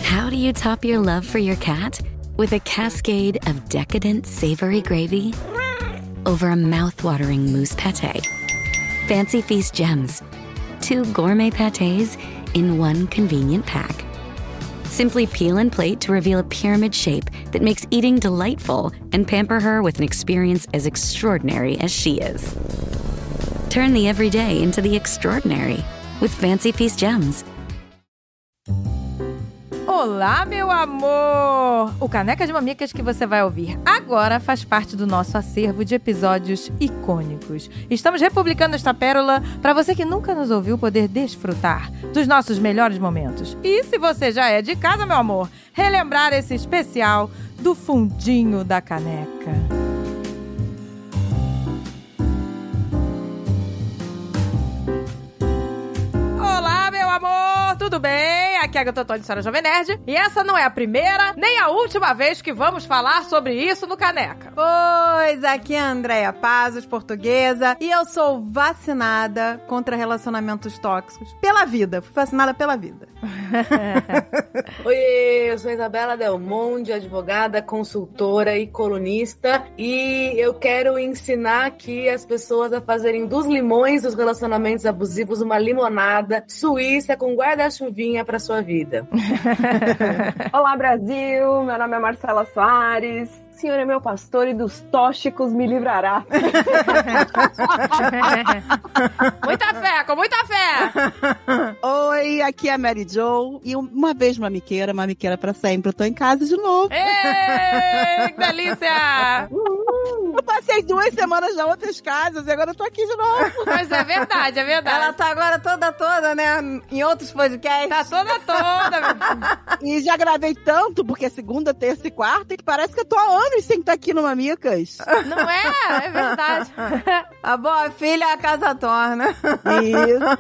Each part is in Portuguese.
How do you top your love for your cat? With a cascade of decadent savory gravy over a mouth-watering mousse pâté. Fancy Feast gems. 2 gourmet pâtés in one convenient pack. Simply peel and plate to reveal a pyramid shape that makes eating delightful and pamper her with an experience as extraordinary as she is. Turn the everyday into the extraordinary with Fancy Feast gems. Olá, meu amor! O Caneca de Mamicas que você vai ouvir agora faz parte do nosso acervo de episódios icônicos. Estamos republicando esta pérola para você que nunca nos ouviu poder desfrutar dos nossos melhores momentos. E se você já é de casa, meu amor, relembrar esse especial do fundinho da caneca. Olá, meu amor! Tudo bem? Aqui é a Totó de Senhora Jovem Nerd. E essa não é a primeira, nem a última vez que vamos falar sobre isso no Caneca. Pois, aqui é a Andréia Pazos, portuguesa. E eu sou vacinada contra relacionamentos tóxicos pela vida. Fui vacinada pela vida. Oi, eu sou Isabela Del Monde, advogada, consultora e colunista. E eu quero ensinar aqui as pessoas a fazerem dos limões dos relacionamentos abusivos uma limonada suíça com guarda-chuvinha pra sua vida. Olá, Brasil! Meu nome é Marcela Soares. O Senhor é meu pastor e dos tóxicos me livrará. Muita fé, com muita fé! Oi, aqui é a Mary Jo. E uma vez mamiqueira pra sempre. Eu tô em casa de novo. Ei, que delícia! Eu passei 2 semanas na outras casas e agora eu tô aqui de novo. Mas é verdade, é verdade. Ela tá agora toda, né? Em outros podcasts. Tá toda. E já gravei tanto, porque é segunda, terça e quarta, que parece que eu tô há anos sem estar aqui no Mamicas. Não é? É verdade. A boa filha a casa torna. Isso.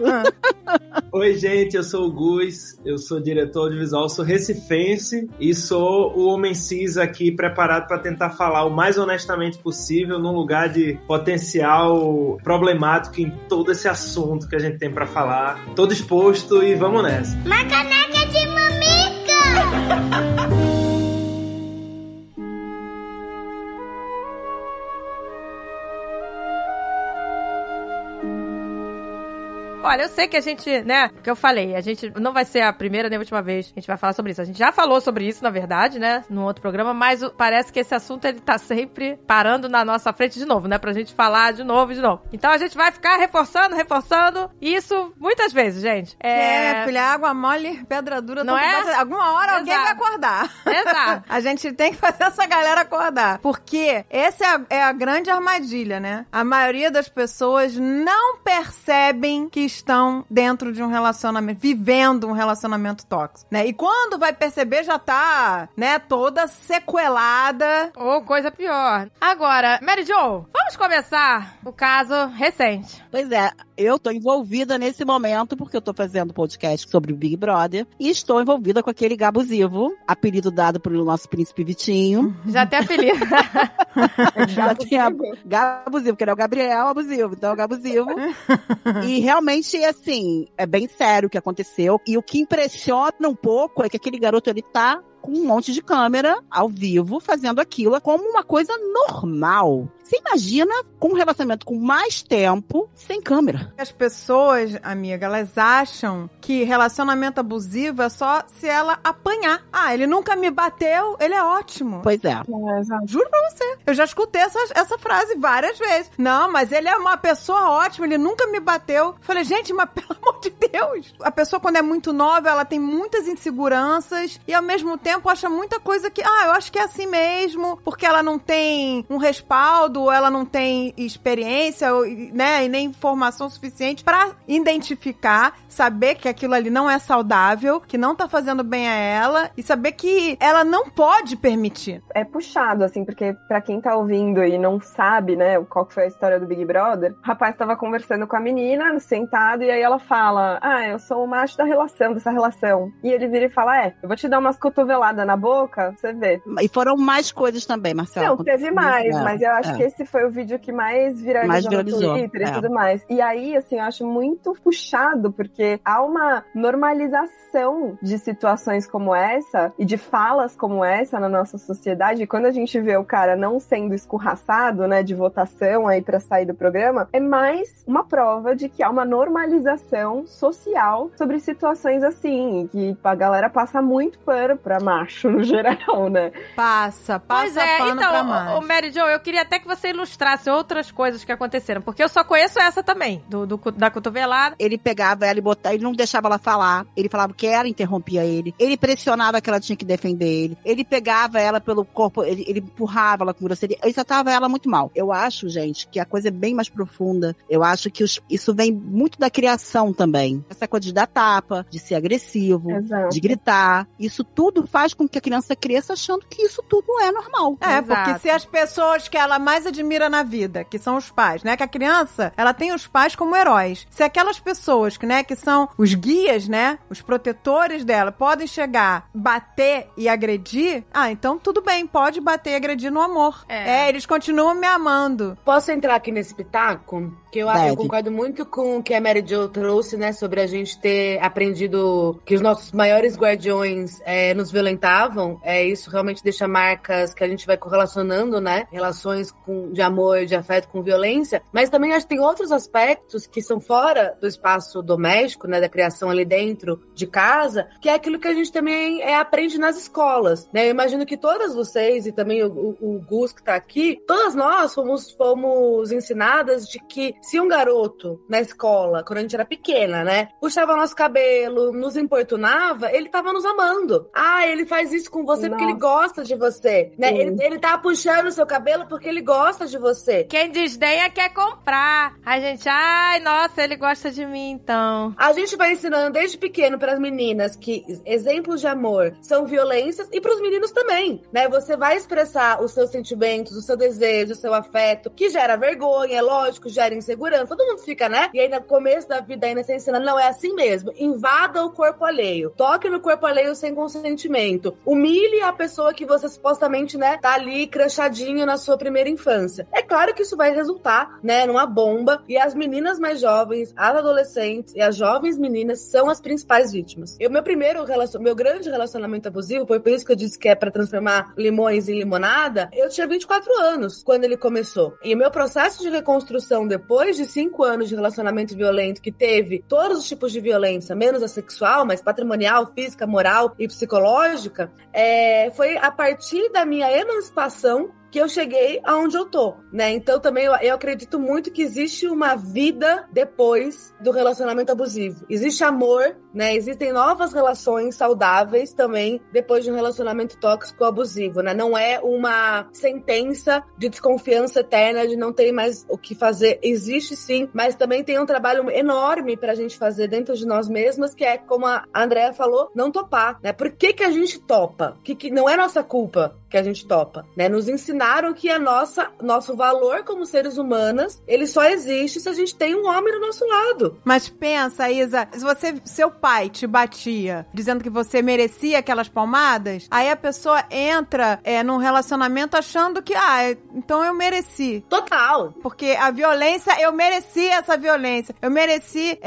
Oi, gente, eu sou o Gus, eu sou diretor audiovisual, sou recifense e sou o homem cis aqui preparado para tentar falar o mais honestamente possível num lugar de potencial problemático em todo esse assunto que a gente tem para falar. Tô disposto e vamos nessa. Uma caneca de mamica! Olha, eu sei que a gente, né, o que eu falei, a gente não vai ser a primeira nem a última vez que a gente vai falar sobre isso. A gente já falou sobre isso, na verdade, né, num outro programa, mas parece que esse assunto, ele tá sempre parando na nossa frente de novo, né, pra gente falar de novo. Então a gente vai ficar reforçando isso muitas vezes, gente. Minha filha, água mole, pedra dura. Não é? Alguma hora alguém vai acordar. Exato. A gente tem que fazer essa galera acordar. Porque essa é a grande armadilha, né? A maioria das pessoas não percebem que estão dentro de um relacionamento, vivendo um relacionamento tóxico, né? E quando vai perceber, já tá, né, toda sequelada. Ou coisa pior. Agora, Mary Jo, vamos começar o caso recente. Pois é, eu tô envolvida nesse momento porque eu tô fazendo podcast sobre o Big Brother e estou envolvida com aquele gabusivo, apelido dado pelo nosso príncipe Vitinho. Já tem apelido. Já tem gabusivo, porque ele é o Gabriel abusivo, então é o gabusivo. E realmente, assim, é bem sério o que aconteceu. E o que impressiona um pouco é que aquele garoto, ele tá com um monte de câmera ao vivo, fazendo aquilo como uma coisa normal. Você imagina com um relacionamento com mais tempo, sem câmera. As pessoas, amiga, elas acham que relacionamento abusivo é só se ela apanhar. Ah, ele nunca me bateu, ele é ótimo. Pois é. Juro pra você. Eu já escutei essa frase várias vezes. Não, mas ele é uma pessoa ótima, ele nunca me bateu. Falei, gente, mas pelo amor de Deus. A pessoa, quando é muito nova, ela tem muitas inseguranças e, ao mesmo tempo, acha muita coisa que, eu acho que é assim mesmo, porque ela não tem um respaldo, ela não tem experiência, né, e nem informação suficiente pra identificar, saber que aquilo ali não é saudável, que não tá fazendo bem a ela, e saber que ela não pode permitir. É puxado, assim, porque pra quem tá ouvindo e não sabe, né, qual que foi a história do Big Brother, o rapaz tava conversando com a menina, sentado, e aí ela fala, eu sou o macho dessa relação. E ele vira e fala, eu vou te dar umas cotoveladas cotovelada na boca, você vê. E foram mais coisas também, Marcela. Não, teve mais, mas eu acho que esse foi o vídeo que mais viralizou no Twitter e tudo mais. E aí, assim, eu acho muito puxado, porque há uma normalização de situações como essa e de falas como essa na nossa sociedade. E quando a gente vê o cara não sendo escorraçado, né, de votação aí pra sair do programa, é mais uma prova de que há uma normalização social sobre situações assim, e que a galera passa muito pano pra macho no geral, né? Passa Pois é, pano pra então, macho. Mary Jo, eu queria até que você ilustrasse outras coisas que aconteceram, porque eu só conheço essa também, da cotovelada. Ele pegava ela e botava, ele não deixava ela falar, ele falava que ela interrompia ele pressionava que ela tinha que defender ele, ele pegava ela pelo corpo, ele empurrava ela com grosseria, ele tratava ela muito mal. Eu acho, gente, que a coisa é bem mais profunda. Eu acho que isso vem muito da criação também. Essa coisa de dar tapa, de ser agressivo, Exato. de gritar. Isso tudo faz com que a criança cresça achando que isso tudo não é normal. É, porque se as pessoas que ela mais admira na vida, que são os pais, né? Que a criança, ela tem os pais como heróis. Se aquelas pessoas que, né, que são os guias, né? Os protetores dela, podem chegar, bater e agredir, então tudo bem, pode bater e agredir no amor. Eles continuam me amando. Posso entrar aqui nesse pitaco? Que eu concordo muito com o que a Mary Jo trouxe, né? Sobre a gente ter aprendido que os nossos maiores guardiões nos violentavam. Isso realmente deixa marcas que a gente vai correlacionando, né? Relações de amor, de afeto com violência. Mas também acho que tem outros aspectos que são fora do espaço doméstico, né? Da criação ali dentro de casa, que é aquilo que a gente também aprende nas escolas, né? Eu imagino que todas vocês, e também o Gus que tá aqui, todas nós fomos ensinadas de que se um garoto na escola, quando a gente era pequena, né, puxava nosso cabelo, nos importunava, ele tava nos amando. Ele faz isso com você porque ele gosta de você, né? Ele tá puxando o seu cabelo porque ele gosta de você. Quem desdenha quer comprar. A gente, nossa, ele gosta de mim, então. A gente vai ensinando desde pequeno pras meninas que exemplos de amor são violências e pros meninos também, né? Você vai expressar os seus sentimentos, o seu desejo, o seu afeto, que gera vergonha, é lógico, gera insegurança. Todo mundo fica, né? E aí no começo da vida ainda você ensina, não, é assim mesmo. Invada o corpo alheio. Toque no corpo alheio sem consentimento. Humilhe a pessoa que você supostamente, né, tá ali crachadinho na sua primeira infância. É claro que isso vai resultar, né, numa bomba. E as meninas mais jovens, as adolescentes e as jovens meninas são as principais vítimas. Meu grande relacionamento abusivo, foi por isso que eu disse que é pra transformar limões em limonada, eu tinha 24 anos quando ele começou. E o meu processo de reconstrução depois de 5 anos de relacionamento violento, que teve todos os tipos de violência, menos a sexual, mas patrimonial, física, moral e psicológica, foi a partir da minha emancipação que eu cheguei aonde eu tô, né? Então também eu acredito muito que existe uma vida depois do relacionamento abusivo. Existe amor, né? Existem novas relações saudáveis também depois de um relacionamento tóxico ou abusivo, né? Não é uma sentença de desconfiança eterna, de não ter mais o que fazer. Existe sim, mas também tem um trabalho enorme pra gente fazer dentro de nós mesmas, que é, como a Andrea falou, não topar, né? Por que a gente topa? Que não é nossa culpa que a gente topa, né? Nos ensinaram que nosso valor como seres humanas, ele só existe se a gente tem um homem do nosso lado. Mas pensa, Isa, se seu pai te batia dizendo que você merecia aquelas palmadas, aí a pessoa entra num relacionamento achando que, então eu mereci. Total. Porque a violência, eu mereci essa violência, eu mereci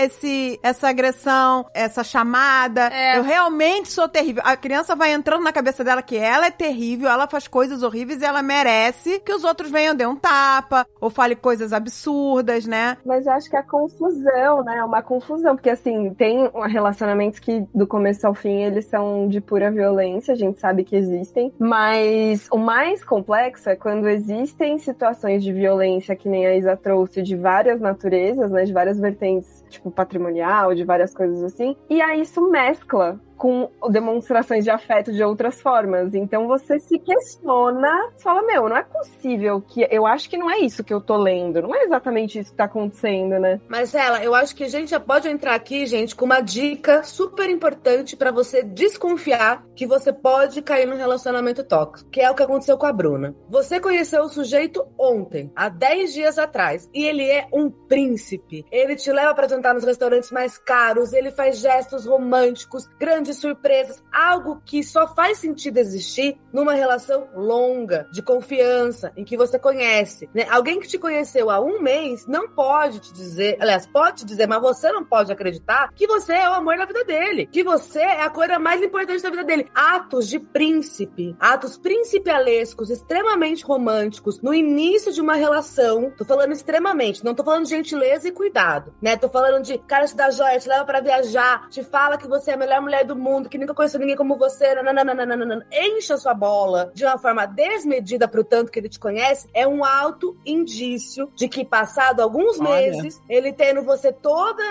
essa agressão, essa chamada, eu realmente sou terrível. A criança vai entrando na cabeça dela que ela é terrível, ela faz coisas horríveis e ela merece que os outros venham dar um tapa ou fale coisas absurdas, né? Mas eu acho que é confusão, né? É uma confusão, porque assim, tem relacionamentos que do começo ao fim eles são de pura violência, a gente sabe que existem, mas o mais complexo é quando existem situações de violência, que nem a Isa trouxe, de várias naturezas, né? De várias vertentes, tipo patrimonial, de várias coisas assim, e aí isso mescla com demonstrações de afeto de outras formas. Então você se questiona, você fala, não é possível que... Eu acho que não é isso que eu tô lendo, não é exatamente isso que tá acontecendo, né? Marcela, eu acho que a gente já pode entrar aqui, gente, com uma dica super importante pra você desconfiar que você pode cair num relacionamento tóxico, que é o que aconteceu com a Bruna. Você conheceu o sujeito ontem, há 10 dias atrás, e ele é um príncipe. Ele te leva pra jantar nos restaurantes mais caros, ele faz gestos românticos, grandes grandes surpresas, algo que só faz sentido existir numa relação longa, de confiança, em que você conhece, né? Alguém que te conheceu há um mês não pode te dizer, aliás, pode te dizer, mas você não pode acreditar que você é o amor da vida dele, que você é a coisa mais importante da vida dele. Atos de príncipe, atos principialescos, extremamente românticos, no início de uma relação, tô falando extremamente, não tô falando de gentileza e cuidado, né? Tô falando de cara te dá joia, te leva pra viajar, te fala que você é a melhor mulher do mundo, que nunca conheceu ninguém como você, nananana, enche a sua bola de uma forma desmedida pro tanto que ele te conhece, é um alto indício de que passado alguns meses, ele tendo você toda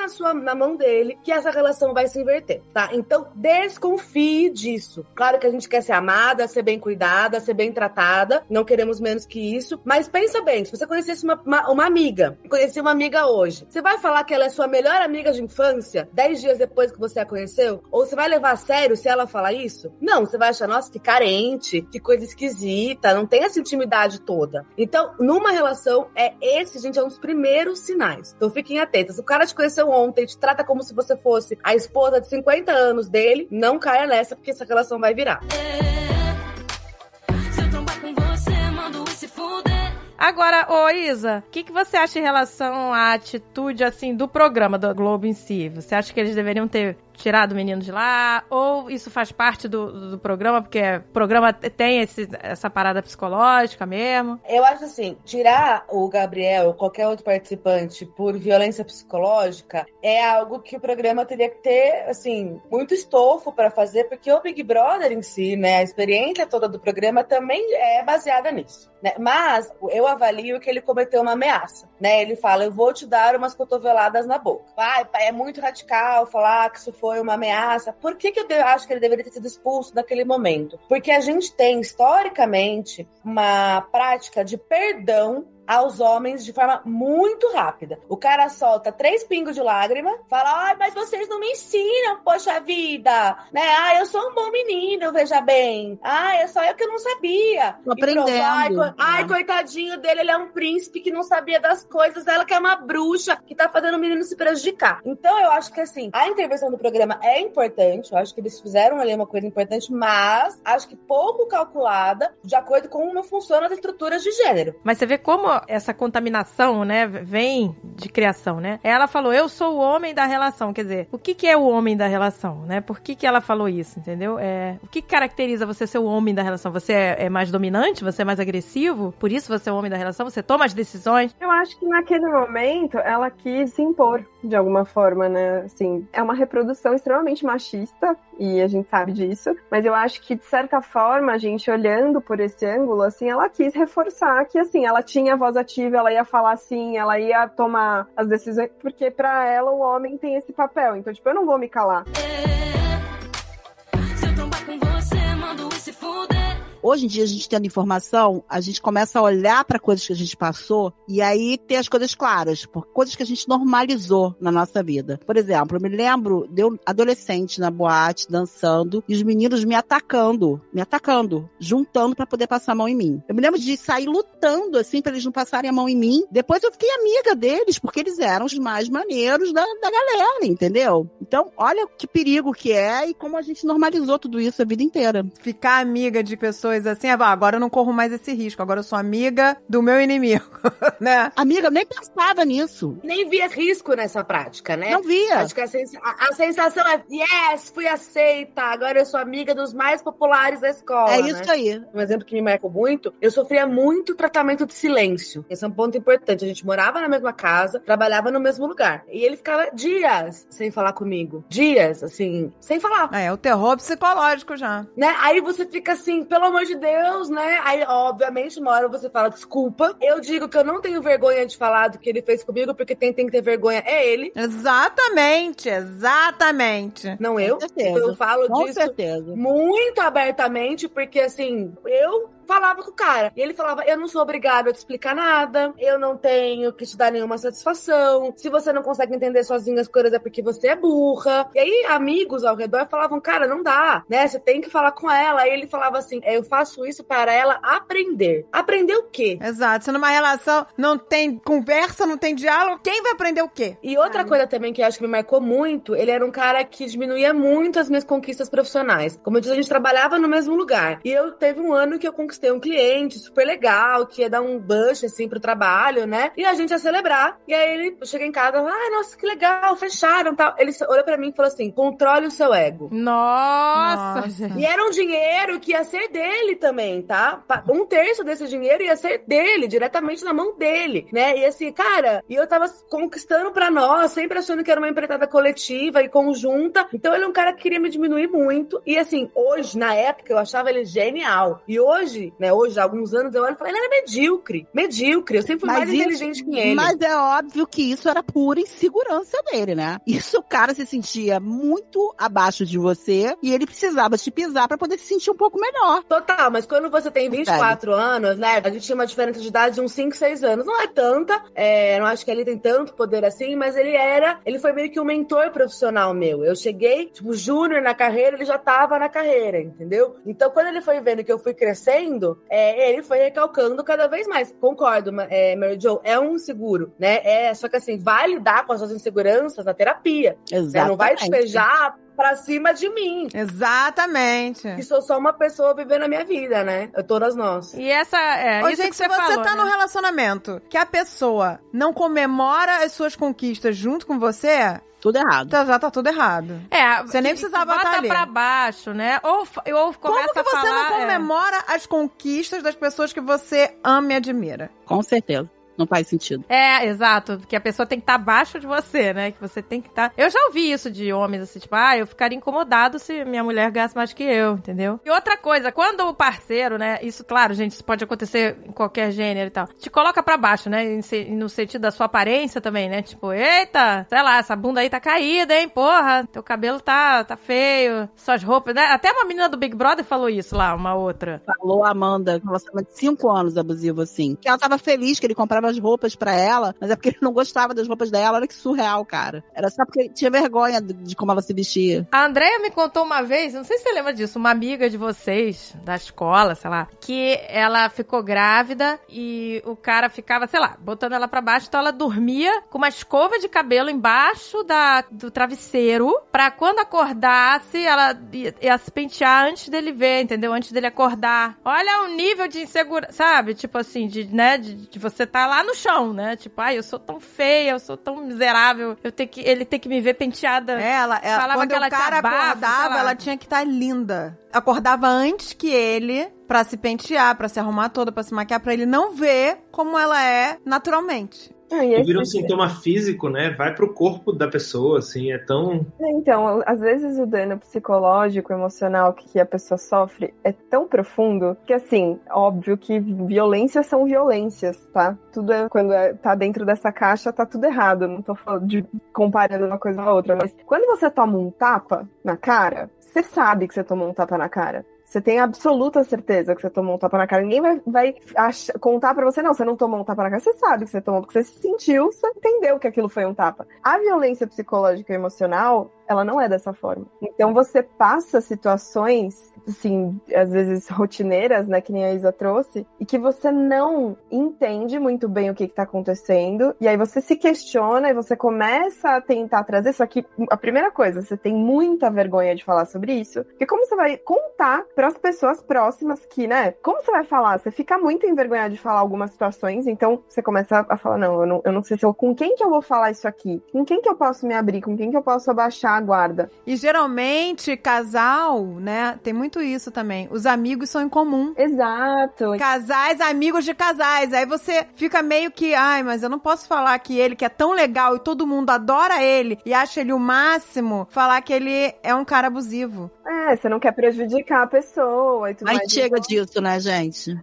na mão dele, que essa relação vai se inverter, tá? Então, desconfie disso. Claro que a gente quer ser amada, ser bem cuidada, ser bem tratada, não queremos menos que isso, mas pensa bem, se você conhecesse uma amiga, conhecia uma amiga hoje, você vai falar que ela é sua melhor amiga de infância 10 dias depois que você a conheceu? Ou você vai levar a sério se ela falar isso? Não, você vai achar, nossa, que carente, que coisa esquisita, não tem essa intimidade toda. Então, numa relação, gente, é um dos primeiros sinais. Então, fiquem atentos. Se o cara te conheceu ontem, te trata como se você fosse a esposa de 50 anos dele, não caia nessa, porque essa relação vai virar. Agora, ô Isa, o que você acha em relação à atitude, assim, do programa da Globo em si? Você acha que eles deveriam ter tirado o menino de lá? Ou isso faz parte do programa, porque o programa tem essa parada psicológica mesmo? Eu acho assim, tirar o Gabriel ou qualquer outro participante por violência psicológica é algo que o programa teria que ter, assim, muito estofo para fazer, porque o Big Brother em si, né, a experiência toda do programa também é baseada nisso, né? Mas eu avalio que ele cometeu uma ameaça, né? Ele fala, eu vou te dar umas cotoveladas na boca. É muito radical falar que isso foi uma ameaça. Por que eu acho que ele deveria ter sido expulso naquele momento? Porque a gente tem, historicamente, uma prática de perdão aos homens de forma muito rápida. O cara solta 3 pingos de lágrima, fala, ai, mas vocês não me ensinam, poxa vida, né? Ah, eu sou um bom menino, veja bem. Ah, é só eu que não sabia. Tô aprendendo. Ai, coitadinho dele, ele é um príncipe que não sabia das coisas, ela que é uma bruxa, que tá fazendo o menino se prejudicar. Então, eu acho que, assim, a intervenção do programa é importante, eu acho que eles fizeram ali uma coisa importante, mas acho que pouco calculada, de acordo com como funcionam as estruturas de gênero. Mas você vê como essa contaminação, né, vem de criação, né? Ela falou, eu sou o homem da relação. Quer dizer, o que é o homem da relação, né? Por que ela falou isso, entendeu? O que caracteriza você ser o homem da relação? Você é mais dominante? Você é mais agressivo? Por isso você é o homem da relação? Você toma as decisões? Eu acho que naquele momento ela quis se impor de alguma forma, né? Assim, é uma reprodução extremamente machista e a gente sabe disso, mas eu acho que de certa forma, a gente olhando por esse ângulo, assim, ela quis reforçar que, assim, ela tinha voz ativa, ela ia falar assim, ela ia tomar as decisões, porque pra ela o homem tem esse papel, então, tipo, eu não vou me calar. Se eu trombar com você, mando se fuder. Hoje em dia, a gente tendo informação, a gente começa a olhar para coisas que a gente passou e aí ter as coisas claras, por coisas que a gente normalizou na nossa vida. Por exemplo, eu me lembro de eu adolescente na boate, dançando, e os meninos me atacando, juntando para poder passar a mão em mim. Eu me lembro de sair lutando, assim, para eles não passarem a mão em mim. Depois eu fiquei amiga deles, porque eles eram os mais maneiros da galera, entendeu? Então, olha que perigo que é e como a gente normalizou tudo isso a vida inteira. Ficar amiga de pessoas assim, agora eu não corro mais esse risco, agora eu sou amiga do meu inimigo, né? Amiga, eu nem pensava nisso. Nem via risco nessa prática, né? Não via. Acho que a sensação é, yes, fui aceita, agora eu sou amiga dos mais populares da escola, É isso, né? Aí. Um exemplo que me marcou muito, eu sofria muito tratamento de silêncio. Esse é um ponto importante. A gente morava na mesma casa, trabalhava no mesmo lugar. E ele ficava dias sem falar comigo. Dias, assim, sem falar. É o terror psicológico já. Né? Aí você fica assim, pelo amor de Deus, né? Aí, obviamente, uma hora você fala desculpa. Eu digo que eu não tenho vergonha de falar do que ele fez comigo, porque quem tem que ter vergonha é ele. Exatamente. Não eu. Com certeza. Eu falo Com disso certeza. muito abertamente, porque assim, eu falava com o cara. E ele falava, eu não sou obrigado a te explicar nada, eu não tenho que te dar nenhuma satisfação, se você não consegue entender sozinho as coisas é porque você é burra. E aí, amigos ao redor falavam, cara, não dá, né? Você tem que falar com ela. Aí ele falava assim, eu faço isso para ela aprender. Aprender o quê? Exato. Se numa relação não tem conversa, não tem diálogo, quem vai aprender o quê? E outra coisa também que eu acho que me marcou muito, ele era um cara que diminuía muito as minhas conquistas profissionais. Como eu disse, a gente trabalhava no mesmo lugar. E eu teve um ano que eu conquistei um cliente super legal, que ia dar um boost, assim, pro trabalho, né? E a gente ia celebrar. E aí eu cheguei em casa, nossa, que legal, fecharam, tal. Ele olhou pra mim e falou assim, controle o seu ego. Nossa, gente. E era um dinheiro que ia ser dele também, tá? 1/3 desse dinheiro ia ser dele, diretamente na mão dele, né? E assim, cara, e eu tava conquistando pra nós, sempre achando que era uma empreitada coletiva e conjunta. Então ele é um cara que queria me diminuir muito. E assim, hoje, na época, eu achava ele genial. E hoje, né, há alguns anos, eu olho e falo, ele era medíocre. Medíocre. Eu sempre fui mais inteligente que ele. Mas é óbvio que isso era pura insegurança dele, né? Isso o cara se sentia muito abaixo de você e ele precisava te pisar pra poder se sentir um pouco melhor. Total, mas quando você tem 24 anos, né, a gente tinha uma diferença de idade de uns 5, 6 anos. Não é tanta, não acho que ele tem tanto poder assim, mas ele foi meio que um mentor profissional meu. Eu cheguei, tipo, júnior na carreira, ele já tava na carreira, entendeu? Então, quando ele foi vendo que eu fui crescendo, ele foi recalcando cada vez mais. Concordo, Mary Jo, é um inseguro, né? Só que assim, vai lidar com as suas inseguranças na terapia. Exatamente. Né? Não vai despejar pra cima de mim. Exatamente. Que sou só uma pessoa vivendo a minha vida, né? Todas nós. E essa Ô, isso gente, que se você falou, tá num relacionamento que a pessoa não comemora as suas conquistas junto com você, tudo errado. Já tá tudo errado. Você nem precisava estar ali. Bota pra baixo, né? Ou começa Como que a falar... você não comemora as conquistas das pessoas que você ama e admira? Com certeza. Não faz sentido. Exato. Porque a pessoa tem que estar abaixo de você, né? Que você tem que estar... Eu já ouvi isso de homens, assim, tipo, eu ficaria incomodado se minha mulher ganhasse mais que eu, entendeu? E outra coisa, quando o parceiro, né? Isso, claro, gente, isso pode acontecer em qualquer gênero e tal. Te coloca pra baixo, né? No sentido da sua aparência também, né? Tipo, eita, sei lá, essa bunda aí tá caída, hein? Porra, teu cabelo tá feio, suas roupas, né? Até uma menina do Big Brother falou isso lá, uma outra. Falou a Amanda, relacionamento de 5 anos abusivo, assim. Que ela tava feliz que ele comprava as roupas pra ela, mas é porque ele não gostava das roupas dela. Olha que surreal, cara. Era só porque ele tinha vergonha de como ela se vestia. A Andrea me contou uma vez, não sei se você lembra disso, uma amiga de vocês, da escola, sei lá, que ela ficou grávida e o cara ficava, sei lá, botando ela pra baixo, então ela dormia com uma escova de cabelo embaixo do travesseiro, pra quando acordasse, ela ia se pentear antes dele ver, entendeu? Antes dele acordar. Olha o nível de insegurança, sabe? Tipo assim, de você tá lá no chão, né? Tipo, eu sou tão feia, eu sou tão miserável, ele tem que me ver penteada. Ela falava quando que ela o cara acordava, ela tinha que estar linda. Acordava antes que ele, pra se pentear, pra se arrumar toda, pra se maquiar, pra ele não ver como ela é naturalmente. Vira um sintoma físico, né? Vai pro corpo da pessoa, assim, é tão... Então, às vezes o dano psicológico, emocional que a pessoa sofre é tão profundo que, assim, óbvio que violências são violências, tá? Tudo quando tá dentro dessa caixa, tá tudo errado. Não tô falando de comparando uma coisa com a outra, mas quando você toma um tapa na cara, você sabe que você tomou um tapa na cara. Você tem absoluta certeza que você tomou um tapa na cara. Ninguém vai contar pra você, não, você não tomou um tapa na cara. Você sabe que você tomou, porque você se sentiu, você entendeu que aquilo foi um tapa. A violência psicológica e emocional, ela não é dessa forma. Então você passa situações, assim, às vezes rotineiras, né, que nem a Isa trouxe, e que você não entende muito bem o que tá acontecendo, e aí você se questiona e você começa a tentar trazer, só que a primeira coisa, você tem muita vergonha de falar sobre isso, porque como você vai contar pras pessoas próximas que, né, como você vai falar? Você fica muito envergonhado de falar algumas situações, então você começa a falar, não, eu não sei com quem que eu vou falar isso aqui, com quem que eu posso me abrir, com quem que eu posso abaixar a guarda. E geralmente, casal, né, tem muito isso também. Os amigos são em comum. Exato. Casais, amigos de casais. Aí você fica meio que, mas eu não posso falar que ele, que é tão legal e todo mundo adora ele e acha ele o máximo, falar que ele é um cara abusivo. Você não quer prejudicar a pessoa e tudo mais. Mas chega disso, né, gente?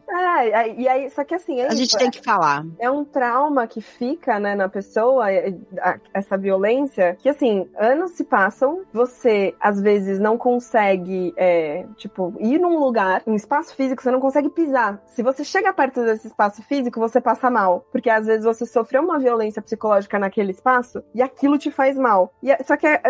E aí, só que assim... A gente tem que falar. É um trauma que fica, né, na pessoa, essa violência, que assim, anos se passam, você às vezes não consegue, ir num lugar, um espaço físico, você não consegue pisar. Se você chega perto desse espaço físico, você passa mal. Porque às vezes você sofreu uma violência psicológica naquele espaço e aquilo te faz mal.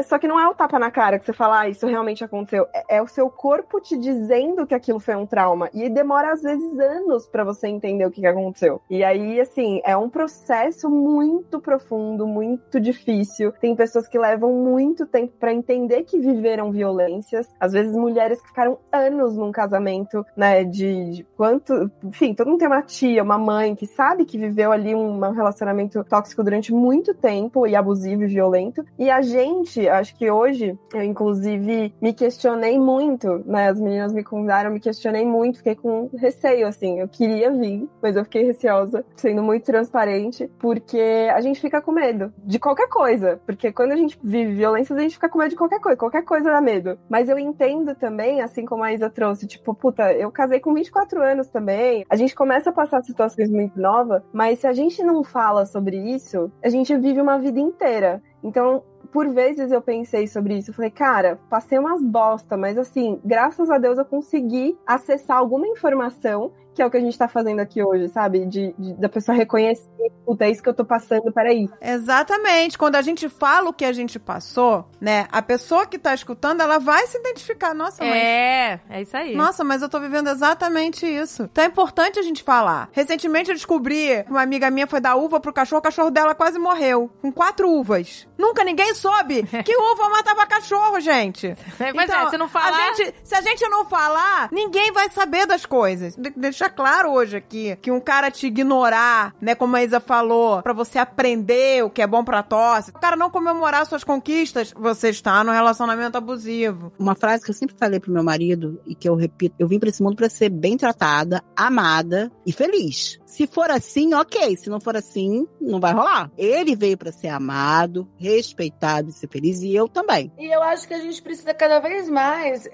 Só que não é o tapa na cara que você fala, isso realmente aconteceu. É o seu corpo te dizendo que aquilo foi um trauma. E demora às vezes anos pra você entender o que aconteceu. E aí, assim, é um processo muito profundo, muito difícil. Tem pessoas que levam muito tempo pra entender que viveram violências. Às vezes, mulheres que ficaram anos num casamento, né, de quanto... Enfim, todo mundo tem uma tia, uma mãe que sabe que viveu ali um relacionamento tóxico durante muito tempo e abusivo e violento. E a gente, acho que hoje, eu inclusive me questionei muito, né, as meninas me convidaram, me questionei muito, fiquei com receio, assim, eu queria vir, mas eu fiquei receosa, sendo muito transparente, porque a gente fica com medo de qualquer coisa, porque quando a gente vive violências, a gente fica com medo de qualquer coisa dá medo. Mas eu entendo também, assim como a Isa trouxe, tipo, puta, eu casei com 24 anos também, a gente começa a passar situações muito novas, mas se a gente não fala sobre isso, a gente vive uma vida inteira. Então, por vezes eu pensei sobre isso, eu falei, cara, passei umas bosta, mas assim, graças a Deus eu consegui acessar alguma informação, que é o que a gente tá fazendo aqui hoje, sabe? Da pessoa reconhecer, puta, é isso que eu tô passando, peraí. Exatamente. Quando a gente fala o que a gente passou, né, a pessoa que tá escutando, ela vai se identificar. Nossa, mas... É isso aí. Nossa, mas eu tô vivendo exatamente isso. Então é importante a gente falar. Recentemente eu descobri que uma amiga minha foi dar uva pro cachorro, o cachorro dela quase morreu. Com 4 uvas. Nunca ninguém soube que uva matava cachorro, gente. Mas então, se não falar... se a gente não falar, ninguém vai saber das coisas. Deixa claro hoje aqui que um cara te ignorar, né, como a Isa falou, pra você aprender o que é bom pra tosse, o cara não comemorar suas conquistas, você está no relacionamento abusivo. Uma frase que eu sempre falei pro meu marido e que eu repito, eu vim pra esse mundo pra ser bem tratada, amada e feliz. Se for assim, ok. Se não for assim, não vai rolar. Ele veio pra ser amado, respeitado e ser feliz, e eu também. E eu acho que a gente precisa cada vez mais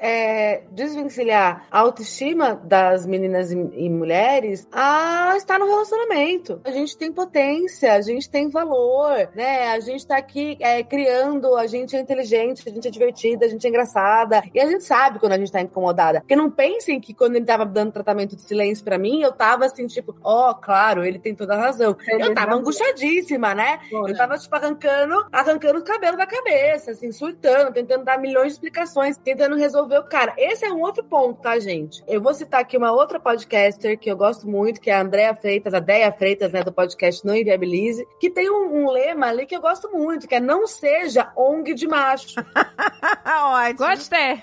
desvencilhar a autoestima das meninas e mulheres a estar no relacionamento. A gente tem potência, a gente tem valor, né? A gente tá aqui criando, a gente é inteligente, a gente é divertida, a gente é engraçada. E a gente sabe quando a gente tá incomodada. Porque não pensem que quando ele tava dando tratamento de silêncio pra mim, eu tava assim, tipo, claro, ele tem toda a razão. Eu tava angustiadíssima, né? Eu tava, tipo, arrancando o cabelo da cabeça, assim, surtando, tentando dar milhões de explicações, tentando resolver o cara. Esse é um outro ponto, tá, gente? Eu vou citar aqui uma outra podcaster que eu gosto muito, que é a Andréa Freitas, a Déia Freitas, né, do podcast Não Inviabilize, que tem um lema ali que eu gosto muito, que é não seja ONG de macho. Ótimo. Gostei.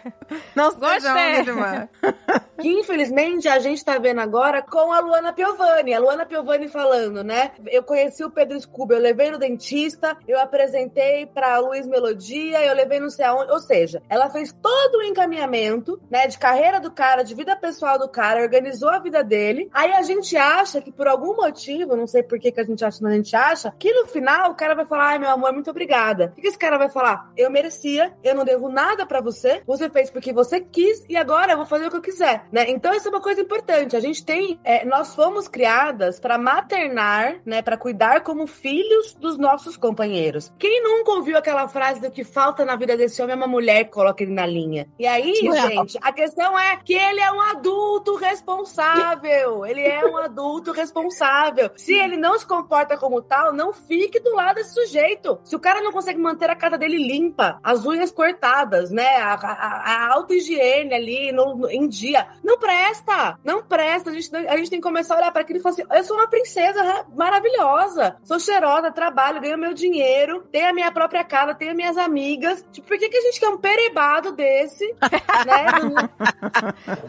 Não seja ONG de macho. Que, infelizmente, a gente tá vendo agora com a Luana Piovani. A Luana Piovani falando, né? Eu conheci o Pedro Scooby, eu levei no dentista, eu apresentei pra Luiz Melodia, eu levei não sei aonde. Ou seja, ela fez todo o encaminhamento, né, de carreira do cara, de vida pessoal do cara, organizou a vida dele. Aí a gente acha que por algum motivo, não sei por que a gente acha, mas a gente acha, que no final o cara vai falar, ai, meu amor, muito obrigada. O que esse cara vai falar? Eu merecia, eu não devo nada pra você, você fez porque você quis e agora eu vou fazer o que eu quiser, né? Então isso é uma coisa importante. A gente tem, nós fomos criadas pra maternar, né, pra cuidar como filhos dos nossos companheiros. Quem nunca ouviu aquela frase do que falta na vida desse homem é uma mulher que coloca ele na linha? E aí, gente, a questão é que ele é um adulto responsável. Ele é um adulto responsável. Se ele não se comporta como tal, não fique do lado desse sujeito. Se o cara não consegue manter a casa dele limpa, as unhas cortadas, né, a auto-higiene ali em dia, não presta. Não presta. A gente tem que começar a olhar pra aquilo e falar assim, eu sou uma princesa maravilhosa, sou cheirosa, trabalho, ganho meu dinheiro, tenho a minha própria casa, tenho minhas amigas. Tipo, por que a gente quer um perebado desse, né?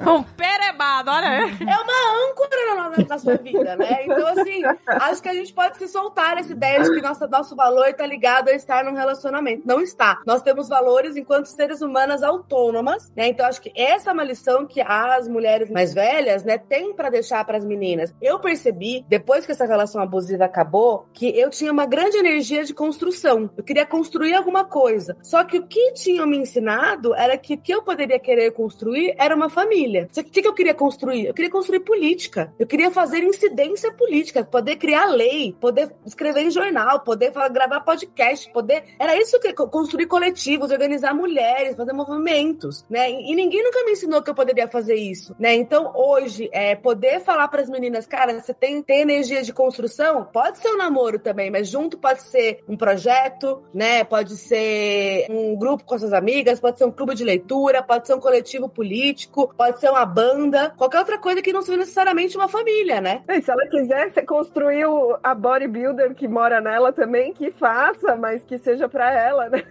Um perebado, olha. É uma âncora na sua vida, né? Então, assim, acho que a gente pode se soltar essa ideia de que nosso valor tá ligado a estar num relacionamento. Não está. Nós temos valores enquanto seres humanas autônomas, né? Então, acho que essa é uma lição que as mulheres mais velhas, né, têm pra deixar pras meninas. Eu percebi, depois que essa relação abusiva acabou, que eu tinha uma grande energia de construção. Eu queria construir alguma coisa. Só que o que tinham me ensinado era que o que eu poderia querer construir era uma família. O que eu queria construir? Eu queria construir política. Eu queria fazer incidência política, poder criar lei, poder escrever em jornal, poder gravar podcast, poder... Era isso que construir coletivos, organizar mulheres, fazer movimentos, né? E ninguém nunca me ensinou que eu poderia fazer isso, né? Então, hoje, poder falar para as meninas, cara, você tem energia de construção? Pode ser um namoro também, mas junto pode ser um projeto, né? Pode ser um grupo com suas amigas, pode ser um clube de leitura, pode ser um coletivo político, pode ser uma banda, qualquer outra coisa que não seja necessariamente uma família, né? E se ela quiser construir a bodybuilder que mora nela também, que faça, mas que seja pra ela, né?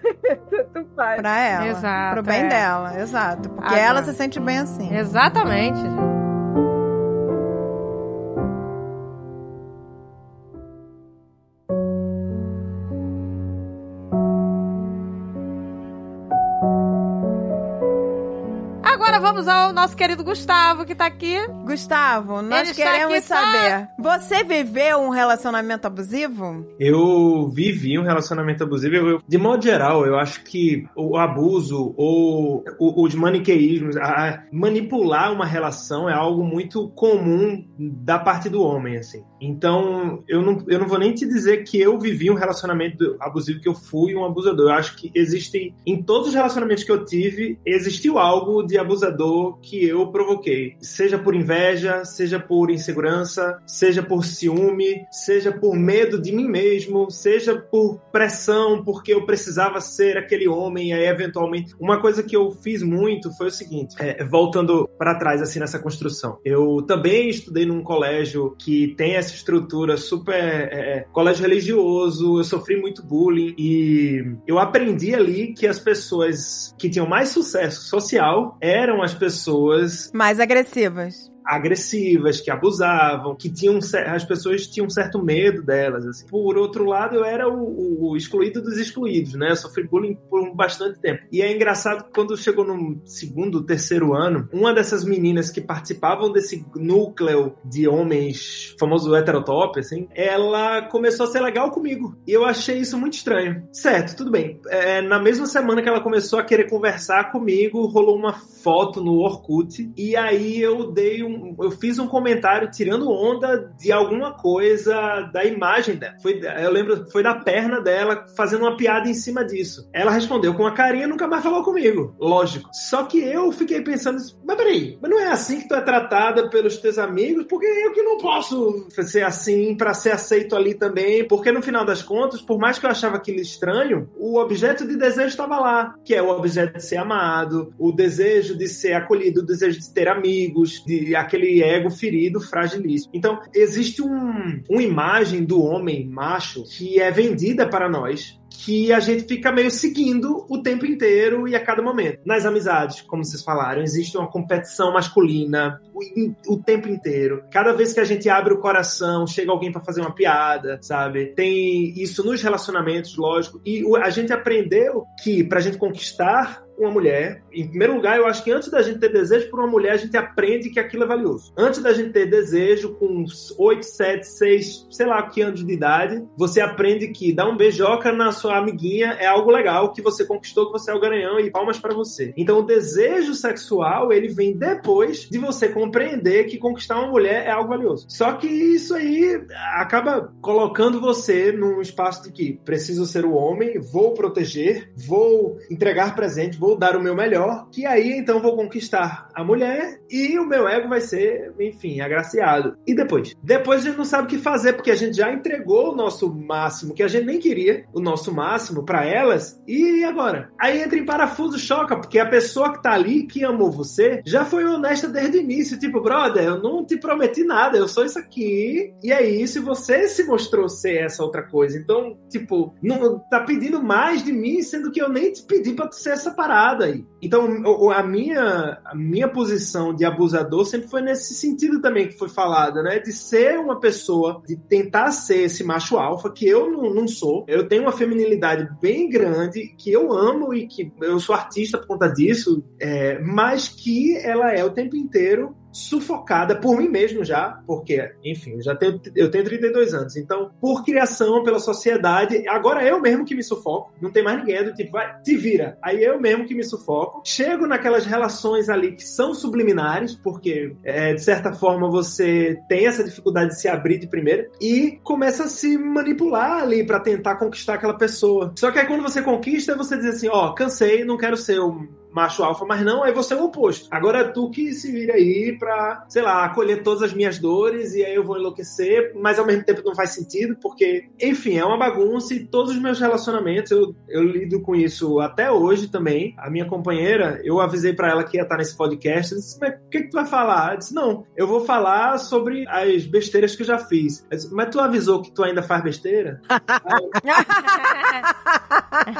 Tanto faz. Pra ela. Exato, Pro bem é. dela, exato. Porque Agora. ela se sente bem assim. Exatamente. Agora vamos ao nosso querido Gustavo, que tá aqui. Gustavo, nós Ele está queremos aqui, saber. Você viveu um relacionamento abusivo? Eu vivi um relacionamento abusivo. De modo geral, eu acho que o abuso ou os maniqueísmos, manipular uma relação é algo muito comum da parte do homem, assim. Então, eu não vou nem te dizer que eu vivi um relacionamento abusivo, que eu fui um abusador. Eu acho que existem, em todos os relacionamentos que eu tive, existiu algo de abusador que eu provoquei. Seja por inveja, seja por insegurança, seja por ciúme, seja por medo de mim mesmo, seja por pressão, porque eu precisava ser aquele homem, e aí eventualmente... Uma coisa que eu fiz muito foi o seguinte, voltando para trás, assim, nessa construção. Eu também estudei num colégio que tem essa estrutura super... colégio religioso, eu sofri muito bullying, e eu aprendi ali que as pessoas que tinham mais sucesso social eram as pessoas Mais agressivas. agressivas, que abusavam, que as pessoas tinham um certo medo delas, assim. Por outro lado, eu era o excluído dos excluídos, né? Eu sofri bullying por bastante tempo. E é engraçado que quando chegou no segundo, terceiro ano, uma dessas meninas que participavam desse núcleo de homens, famoso heterotop, assim, ela começou a ser legal comigo. E eu achei isso muito estranho. Certo, tudo bem. Na mesma semana que ela começou a querer conversar comigo, rolou uma foto no Orkut, e aí eu fiz um comentário tirando onda de alguma coisa da imagem dela. Eu lembro, foi da perna dela, fazendo uma piada em cima disso. Ela respondeu com uma carinha e nunca mais falou comigo. Lógico. Só que eu fiquei pensando, mas peraí, mas não é assim que tu é tratada pelos teus amigos? Porque eu que não posso ser assim pra ser aceito ali também? Porque no final das contas, por mais que eu achava aquilo estranho, o objeto de desejo estava lá, que é o objeto de ser amado, o desejo de ser acolhido, o desejo de ter amigos, de aquele ego ferido, fragilíssimo. Então, existe uma imagem do homem macho que é vendida para nós, que a gente fica meio seguindo o tempo inteiro e a cada momento. Nas amizades, como vocês falaram, existe uma competição masculina o tempo inteiro. Cada vez que a gente abre o coração, chega alguém para fazer uma piada, sabe? Tem isso nos relacionamentos, lógico. E a gente aprendeu que pra gente conquistar uma mulher, em primeiro lugar, eu acho que antes da gente ter desejo por uma mulher, a gente aprende que aquilo é valioso. Antes da gente ter desejo, com 8, 7, 6, sei lá que anos de idade, você aprende que dar um beijoca na sua amiguinha é algo legal, que você conquistou, que você é o garanhão, e palmas pra você. Então o desejo sexual, ele vem depois de você compreender que conquistar uma mulher é algo valioso. Só que isso aí acaba colocando você num espaço de que preciso ser o homem, vou proteger, vou entregar presente, vou dar o meu melhor, que aí então vou conquistar a mulher e o meu ego vai ser, enfim, agraciado. E depois? Depois a gente não sabe o que fazer, porque a gente já entregou o nosso máximo, que a gente nem queria, o nosso máximo pra elas, e agora? Aí entra em parafuso, choca, porque a pessoa que tá ali, que amou você, já foi honesta desde o início, tipo, brother, eu não te prometi nada, eu sou isso aqui, e é isso, e você se mostrou ser essa outra coisa. Então, tipo, não tá pedindo mais de mim, sendo que eu nem te pedi pra tu ser essa parada aí. Então, a minha posição de abusador sempre foi nesse sentido também que foi falado, né? De ser uma pessoa, de tentar ser esse macho alfa, que eu não sou. Eu tenho uma feminilidade bem grande, que eu amo e que eu sou artista por conta disso, mas que ela é o tempo inteiro sufocada por mim mesmo já, porque, enfim, eu tenho 32 anos, então, por criação, pela sociedade, agora eu mesmo que me sufoco, não tem mais ninguém do tipo, vai, te vira, aí eu mesmo que me sufoco, chego naquelas relações ali que são subliminares, porque, de certa forma, você tem essa dificuldade de se abrir de primeira, e começa a se manipular ali pra tentar conquistar aquela pessoa. Só que aí quando você conquista, você diz assim, cansei, não quero ser o macho alfa, mas não, aí você é o oposto. Agora é tu que se vira aí pra, sei lá, acolher todas as minhas dores e aí eu vou enlouquecer, mas ao mesmo tempo não faz sentido, porque, enfim, é uma bagunça e todos os meus relacionamentos, eu lido com isso até hoje também. A minha companheira, eu avisei pra ela que ia estar nesse podcast, eu disse, mas o que tu vai falar? Eu disse, não, eu vou falar sobre as besteiras que eu já fiz. Eu disse, mas tu avisou que tu ainda faz besteira?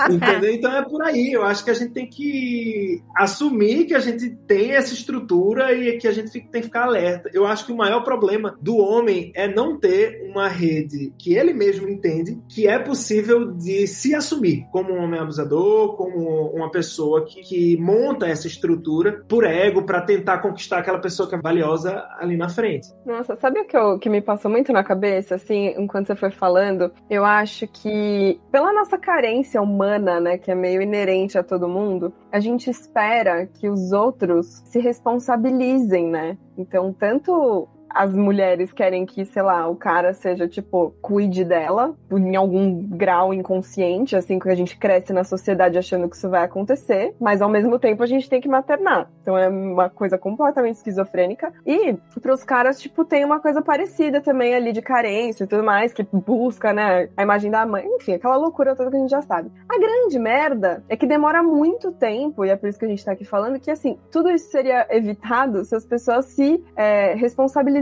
Entendeu? Então é por aí, eu acho que a gente tem que assumir que a gente tem essa estrutura e que a gente tem que ficar alerta. Eu acho que o maior problema do homem é não ter uma rede que ele mesmo entende que é possível de se assumir como um homem abusador, como uma pessoa que monta essa estrutura por ego para tentar conquistar aquela pessoa que é valiosa ali na frente. Nossa, sabe o que me passou muito na cabeça, assim, enquanto você foi falando? Eu acho que, pela nossa carência humana, né, que é meio inerente a todo mundo, a gente espera que os outros se responsabilizem, né? Então, tanto as mulheres querem que, sei lá, o cara seja, tipo, cuide dela, em algum grau inconsciente, assim, que a gente cresce na sociedade achando que isso vai acontecer, mas ao mesmo tempo a gente tem que maternar. Então é uma coisa completamente esquizofrênica. E pros caras, tipo, tem uma coisa parecida também ali de carência e tudo mais, que busca, né, a imagem da mãe. Enfim, aquela loucura toda que a gente já sabe. A grande merda é que demora muito tempo, e é por isso que a gente tá aqui falando, que, assim, tudo isso seria evitado se as pessoas se responsabilizassem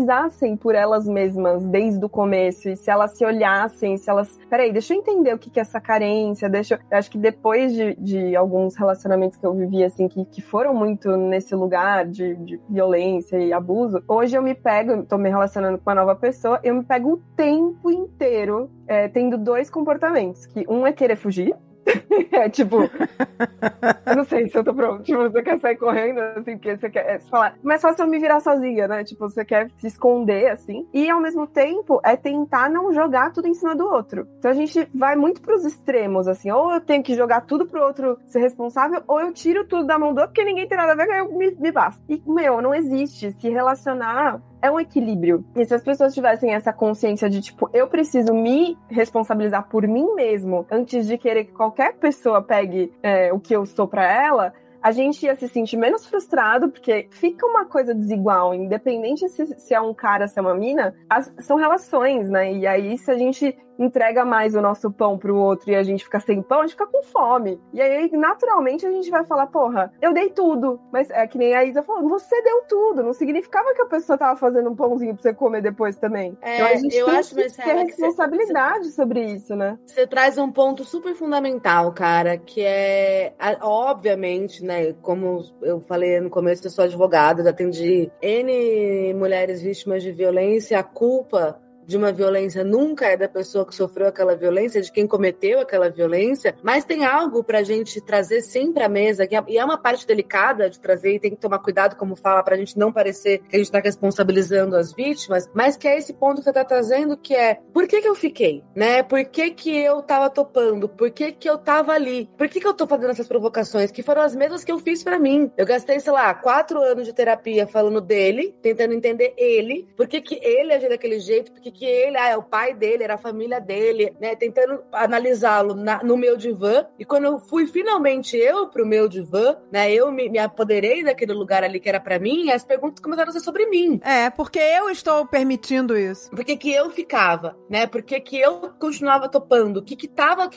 por elas mesmas desde o começo, e se elas se olhassem, se elas... Peraí, deixa eu entender o que é essa carência, eu acho que depois de alguns relacionamentos que eu vivi, assim, que foram muito nesse lugar de violência e abuso, hoje eu me pego, tô me relacionando com uma nova pessoa, eu me pego o tempo inteiro tendo dois comportamentos, que um é querer fugir, tipo, eu não sei se eu tô pronto. Tipo, você quer sair correndo, assim, porque você quer falar, mas só se eu me virar sozinha, né? Tipo, você quer se esconder, assim. E ao mesmo tempo, é tentar não jogar tudo em cima do outro. Então a gente vai muito pros extremos, assim. Ou eu tenho que jogar tudo pro outro ser responsável, ou eu tiro tudo da mão do outro, porque ninguém tem nada a ver, aí eu me basta. E, não existe. Se relacionar é um equilíbrio. E se as pessoas tivessem essa consciência de, tipo, eu preciso me responsabilizar por mim mesmo antes de querer que qualquer pessoa pegue o que eu sou pra ela, a gente ia se sentir menos frustrado, porque fica uma coisa desigual, independente se é um cara, se é uma mina, são relações, né? E aí, se a gente entrega mais o nosso pão pro outro e a gente fica sem pão, a gente fica com fome. E aí, naturalmente, a gente vai falar, porra, eu dei tudo. Mas é que nem a Isa falou, você deu tudo. Não significava que a pessoa tava fazendo um pãozinho pra você comer depois também. Então a gente tem que ter responsabilidade sobre isso, né? Você traz um ponto super fundamental, cara, que é, obviamente, né, como eu falei no começo, eu sou advogada, já atendi N mulheres vítimas de violência, a culpa de uma violência nunca é da pessoa que sofreu aquela violência, de quem cometeu aquela violência, mas tem algo pra gente trazer sempre à mesa, e é uma parte delicada de trazer, e tem que tomar cuidado como fala, pra gente não parecer que a gente tá responsabilizando as vítimas, mas que é esse ponto que você tá trazendo, que é, por que eu fiquei, né? Por que eu tava topando? Por que eu tava ali? Por que eu tô fazendo essas provocações? Que foram as mesmas que eu fiz pra mim. Eu gastei, sei lá, 4 anos de terapia falando dele, tentando entender ele, por que ele agia daquele jeito, por que ele, é o pai dele, era a família dele, né, tentando analisá-lo no meu divã, e quando eu fui finalmente pro meu divã, né, eu me apoderei daquele lugar ali que era pra mim, as perguntas começaram a ser sobre mim. Porque eu estou permitindo isso. Por que eu ficava, né, por que eu continuava topando,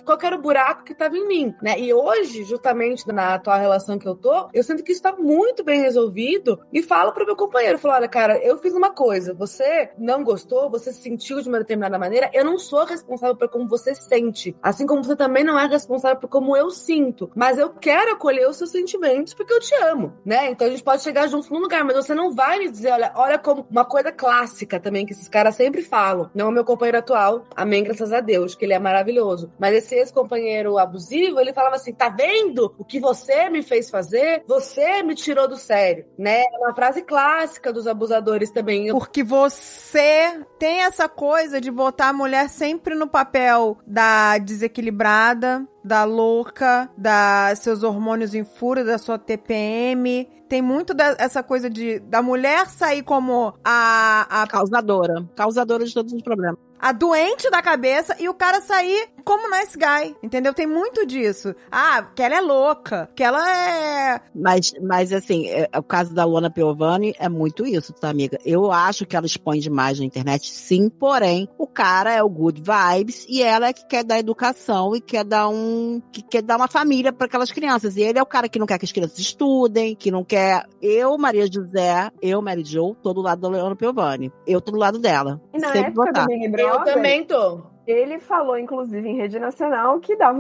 qual que era o buraco que tava em mim, né, e hoje, justamente na atual relação que eu sinto que isso tá muito bem resolvido, e falo pro meu companheiro, falo, olha, cara, eu fiz uma coisa, você não gostou, você se sentiu de uma determinada maneira, eu não sou responsável por como você sente. Assim como você também não é responsável por como eu sinto. Mas eu quero acolher os seus sentimentos porque eu te amo, né? Então a gente pode chegar juntos num lugar, mas você não vai me dizer, olha como uma coisa clássica também, que esses caras sempre falam. Não é o meu companheiro atual, amém, graças a Deus, que ele é maravilhoso. Mas esse ex-companheiro abusivo, ele falava assim, tá vendo o que você me fez fazer? Você me tirou do sério, né? É uma frase clássica dos abusadores também. Porque você tem essa coisa de botar a mulher sempre no papel da desequilibrada, da louca, da seus hormônios em fúria, da sua TPM. Tem muito essa coisa da mulher sair como a causadora de todos os problemas. A doente da cabeça e o cara sair como nice guy, entendeu? Tem muito disso. Ah, que ela é louca, que ela é... Mas assim, o caso da Luana Piovani é muito isso, tá, amiga? Eu acho que ela expõe demais na internet, sim, porém, o cara é o good vibes e ela é que quer dar educação e quer dar uma família para aquelas crianças. E ele é o cara que não quer que as crianças estudem, que não quer... Eu, Maria José, Mary Jo, tô do lado da Luana Piovani. Eu tô do lado dela. E na sempre época votar. do Big Brother, Eu também tô. Ele falou, inclusive, em rede nacional, que dava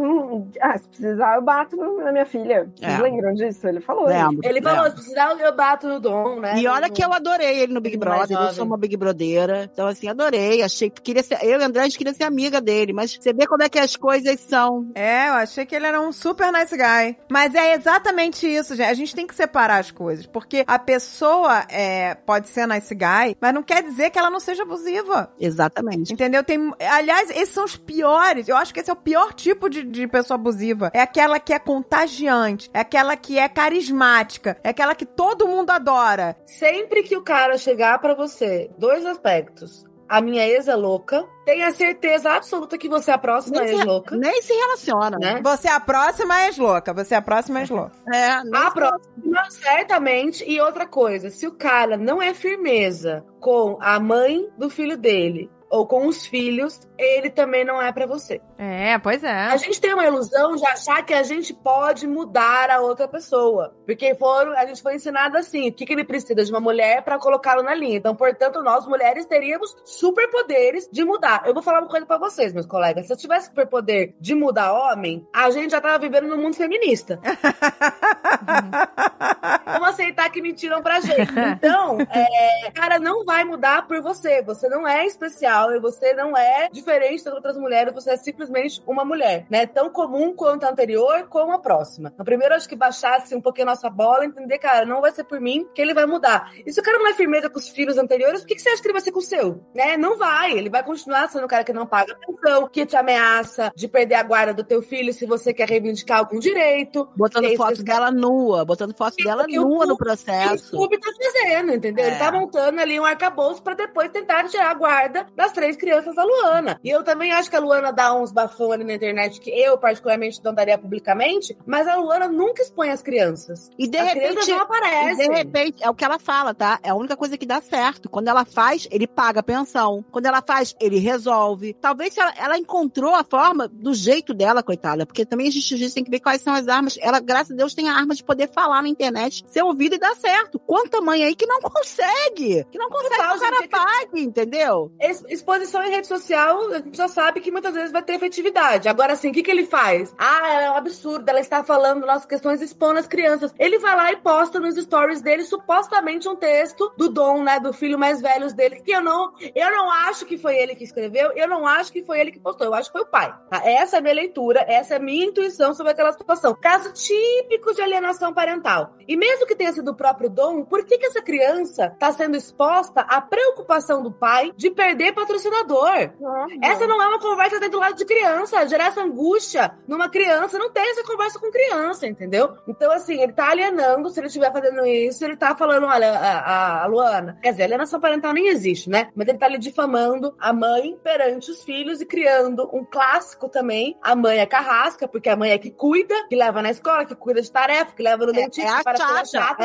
se precisar, eu bato na minha filha. Vocês lembram disso? Ele falou isso. Ele falou, se precisar, eu bato no Dom, né? E olha que eu adorei ele no Big Brother. Eu sou uma Big Brotheira. Então, assim, adorei. Achei que queria ser... Eu e a André, a gente queria ser amiga dele. Mas você vê como é que as coisas são. Eu achei que ele era um super nice guy. Mas é exatamente isso, gente. A gente tem que separar as coisas. Porque a pessoa pode ser nice guy, mas não quer dizer que ela não seja abusiva. Exatamente. Entendeu? Aliás, esses são os piores. Eu acho que esse é o pior tipo de pessoa abusiva. É aquela que é contagiante. É aquela que é carismática. É aquela que todo mundo adora. Sempre que o cara chegar pra você, 2 aspectos. A minha ex é louca. Tenha certeza absoluta que você é a próxima ex-louca. Nem se relaciona, né? Você é a próxima ex-louca. Você é a próxima ex-louca. A próxima, certamente. E outra coisa, se o cara não é firmeza com a mãe do filho dele, ou com os filhos, ele também não é pra você. Pois é. A gente tem uma ilusão de achar que a gente pode mudar a outra pessoa. Porque a gente foi ensinado assim, o que ele precisa de uma mulher pra colocá-lo na linha. Então, portanto, nós, mulheres, teríamos superpoderes de mudar. Eu vou falar uma coisa pra vocês, meus colegas. Se eu tivesse superpoder de mudar homem, a gente já tava vivendo num mundo feminista. Vamos aceitar que mentiram pra gente. Então, cara, não vai mudar por você. Você não é especial. E você não é diferente das outras mulheres, você é simplesmente uma mulher, né? Tão comum quanto a anterior, como a próxima. Então, primeiro, acho que baixasse um pouquinho a nossa bola, entender, cara, não vai ser por mim que ele vai mudar. E se o cara não é firmeza com os filhos anteriores, por que você acha que ele vai ser com o seu? Né? Não vai. Ele vai continuar sendo o cara que não paga pensão, que te ameaça de perder a guarda do teu filho se você quer reivindicar algum direito. Botando foto dela nua, no processo. O Scooby tá fazendo, entendeu? Ele tá montando ali um arcabouço pra depois tentar tirar a guarda das 3 crianças da Luana. E eu também acho que a Luana dá uns bafão ali na internet que eu, particularmente, não daria publicamente, mas a Luana nunca expõe as crianças. E de repente não aparece. De repente, é o que ela fala, tá? É a única coisa que dá certo. Quando ela faz, ele paga a pensão. Quando ela faz, ele resolve. Talvez se ela encontrou a forma do jeito dela, coitada, porque também a gente tem que ver quais são as armas. Ela, graças a Deus, tem a arma de poder falar na internet, ser ouvida e dar certo. Quanta mãe aí que não consegue que o cara pague, entendeu? Exposição em rede social, a gente já sabe que muitas vezes vai ter efetividade. Agora, assim, o que ele faz? É um absurdo, ela está falando nossas questões, expondo as crianças. Ele vai lá e posta nos stories dele, supostamente, um texto do Dom, né, do filho mais velho dele, que eu não acho que foi ele que escreveu, eu não acho que foi ele que postou, eu acho que foi o pai. Tá? Essa é a minha leitura, essa é a minha intuição sobre aquela situação. Caso típico de alienação parental. E mesmo que tenha sido o próprio Dom, por que essa criança está sendo exposta à preocupação do pai de perder patrocinador? Essa não é uma conversa dentro do lado de criança. Gerar essa angústia numa criança, não tem essa conversa com criança, entendeu? Então, assim, ele tá alienando, se ele estiver fazendo isso, ele tá falando, olha, a Luana, quer dizer, alienação parental nem existe, né? Mas ele tá ali difamando a mãe perante os filhos e criando um clássico também. A mãe é carrasca, porque a mãe é que cuida, que leva na escola, que cuida de tarefa, que leva no dentista para ser chata.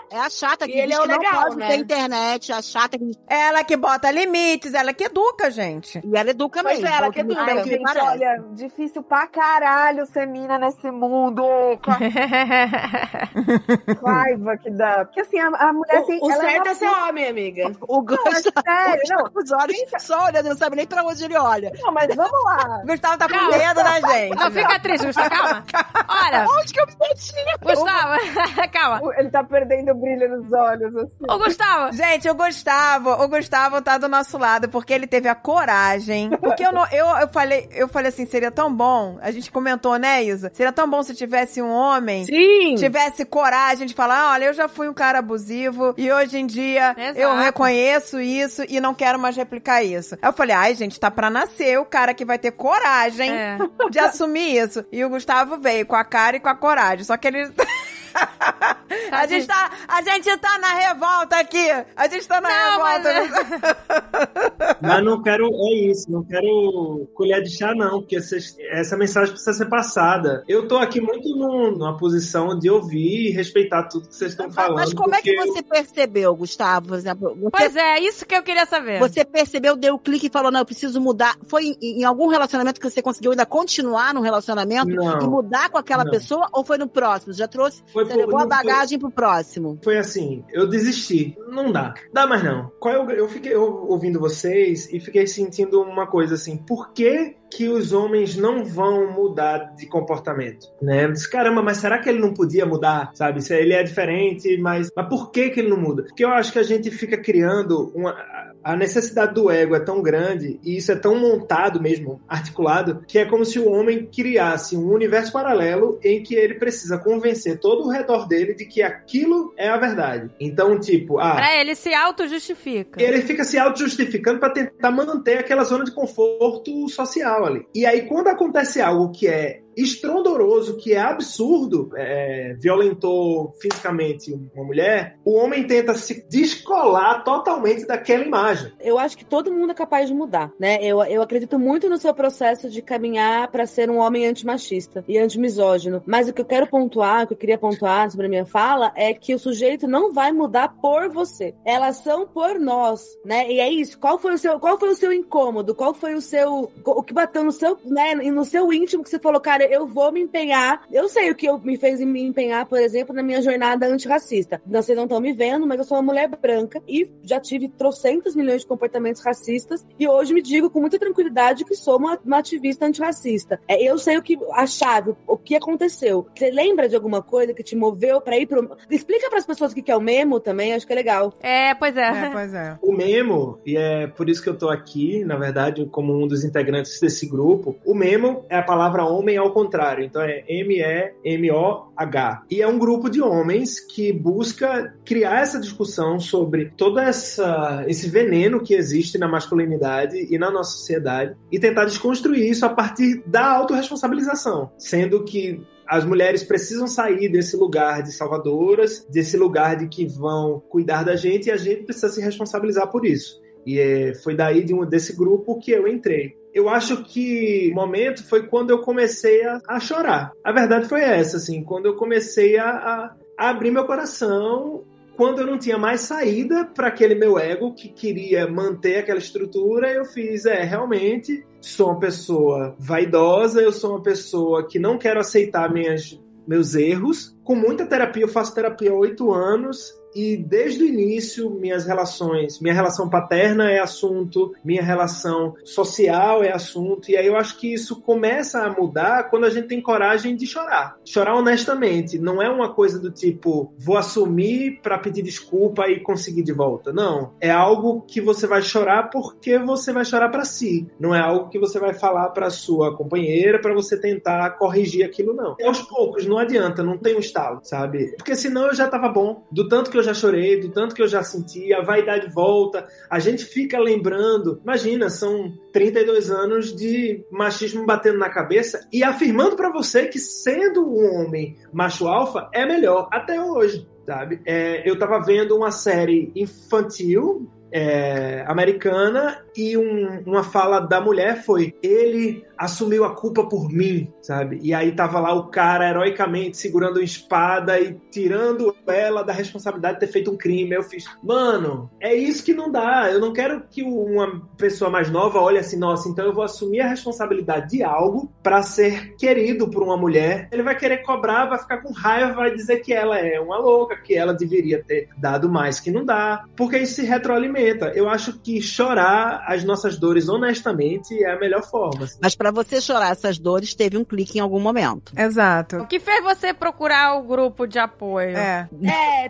É a chata que ele diz é o que legal, não pode né? ter internet, a chata que... Ela que bota limite, limites, ela que educa, gente. E ela educa Pois mesmo. é, ela que educa. Ai, Gente, parece. olha, difícil pra caralho ser mina nesse mundo. Raiva que dá. Porque assim, a mulher tem. O ela certo uma é ser homem, amiga. O Gustavo, sério, não. os olhos só olhando, não sabe nem pra onde ele olha. Não, mas vamos lá. O Gustavo tá com medo da gente. Não fica triste, Gustavo, calma. Olha, Onde que eu me meti? Gustavo, calma. Ele tá perdendo o brilho nos olhos, assim. Ô, Gustavo, Gente, o Gustavo tá do nosso lado, porque ele teve a coragem. Porque eu falei assim, seria tão bom, a gente comentou, né, Isa? Seria tão bom se tivesse um homem, Sim. tivesse coragem de falar, olha, eu já fui um cara abusivo e hoje em dia Exato. eu reconheço isso e não quero mais replicar isso. Aí eu falei, ai, gente, tá pra nascer o cara que vai ter coragem É. de assumir isso. E o Gustavo veio com a cara e com a coragem, só que ele... A gente tá na revolta aqui. A gente tá na revolta. Mas não quero, não quero colher de chá, não, porque essa mensagem precisa ser passada. Eu tô aqui muito numa posição de ouvir e respeitar tudo que vocês estão falando. Mas como é que porque você percebeu, Gustavo, por exemplo? pois é, isso que eu queria saber. Você percebeu, deu o clique e falou, não, eu preciso mudar. Foi em algum relacionamento que você conseguiu ainda continuar no relacionamento Não. e mudar com aquela Não. pessoa? Ou foi no próximo? Já trouxe, Foi você por- levou a não foi- bagagem pro próximo? Foi assim, eu desisti. Não dá. Dá mais não. Eu fiquei ouvindo vocês e fiquei sentindo uma coisa assim, por que os homens não vão mudar de comportamento, né? Eu disse, caramba, mas será que ele não podia mudar, sabe? Se ele é diferente, mas por que ele não muda? Porque eu acho que a gente fica criando a necessidade do ego é tão grande e isso é tão montado mesmo, articulado, que é como se o homem criasse um universo paralelo em que ele precisa convencer todo o redor dele de que aquilo é a verdade. Então, tipo, Pra ele se auto-justifica. ele fica se auto-justificando para tentar manter aquela zona de conforto social ali. E aí, quando acontece algo que é estrondoroso, que é absurdo, violentou fisicamente uma mulher, o homem tenta se descolar totalmente daquela imagem. Eu acho que todo mundo é capaz de mudar, né? Eu acredito muito no seu processo de caminhar pra ser um homem antimachista e antimisógino. Mas o que eu quero pontuar, o que eu queria pontuar sobre a minha fala, é que o sujeito não vai mudar por você. Elas são por nós, né? E é isso. Qual foi o seu incômodo? Qual foi o que bateu no seu, né? E no seu íntimo que você falou, cara, eu vou me empenhar. Eu sei o que me fez me empenhar, por exemplo, na minha jornada antirracista. Vocês não estão me vendo, mas eu sou uma mulher branca e já tive trocentos milhões de comportamentos racistas e hoje me digo com muita tranquilidade que sou uma ativista antirracista. Eu sei a chave, o que aconteceu. Você lembra de alguma coisa que te moveu pra ir pro... Explica pras pessoas o que é o memo também, acho que é legal. Pois é. O memo, e é por isso que eu tô aqui, na verdade, como um dos integrantes desse grupo, o memo é a palavra homem ao contrário, então é M-E-M-O-H. E é um grupo de homens que busca criar essa discussão sobre todo esse veneno que existe na masculinidade e na nossa sociedade e tentar desconstruir isso a partir da autorresponsabilização, sendo que as mulheres precisam sair desse lugar de salvadoras, desse lugar de que vão cuidar da gente e a gente precisa se responsabilizar por isso. E foi daí desse grupo que eu entrei. Eu acho que o momento foi quando eu comecei a chorar. A verdade foi essa, assim, quando eu comecei a abrir meu coração, quando eu não tinha mais saída para aquele meu ego que queria manter aquela estrutura, eu fiz, realmente, sou uma pessoa vaidosa, eu sou uma pessoa que não quero aceitar meus erros. Com muita terapia, eu faço terapia há 8 anos, e desde o início, minha relação paterna é assunto, minha relação social é assunto, e aí eu acho que isso começa a mudar quando a gente tem coragem de chorar. Chorar honestamente, não é uma coisa do tipo, vou assumir pra pedir desculpa e conseguir de volta. Não, é algo que você vai chorar porque você vai chorar pra si. Não é algo que você vai falar pra sua companheira pra você tentar corrigir aquilo, não. É aos poucos, não adianta, não tem um estalo, sabe? Porque senão eu já tava bom, do tanto que eu já chorei, do tanto que eu já senti, a vaidade volta, a gente fica lembrando, imagina, são 32 anos de machismo batendo na cabeça e afirmando pra você que sendo um homem macho alfa é melhor, até hoje, sabe? Eu tava vendo uma série infantil americana, e uma fala da mulher foi: ele assumiu a culpa por mim, sabe? E aí tava lá o cara heroicamente segurando uma espada e tirando ela da responsabilidade de ter feito um crime. Eu fiz, mano, é isso que não dá. Eu não quero que uma pessoa mais nova olhe assim, nossa, então eu vou assumir a responsabilidade de algo pra ser querido por uma mulher. Ele vai querer cobrar, vai ficar com raiva, vai dizer que ela é uma louca, que ela deveria ter dado mais, que não dá. Porque isso se retroalimenta. Eu acho que chorar as nossas dores honestamente é a melhor forma. Mas pra você chorar essas dores, teve um clique em algum momento. Exato. O que fez você procurar o grupo de apoio?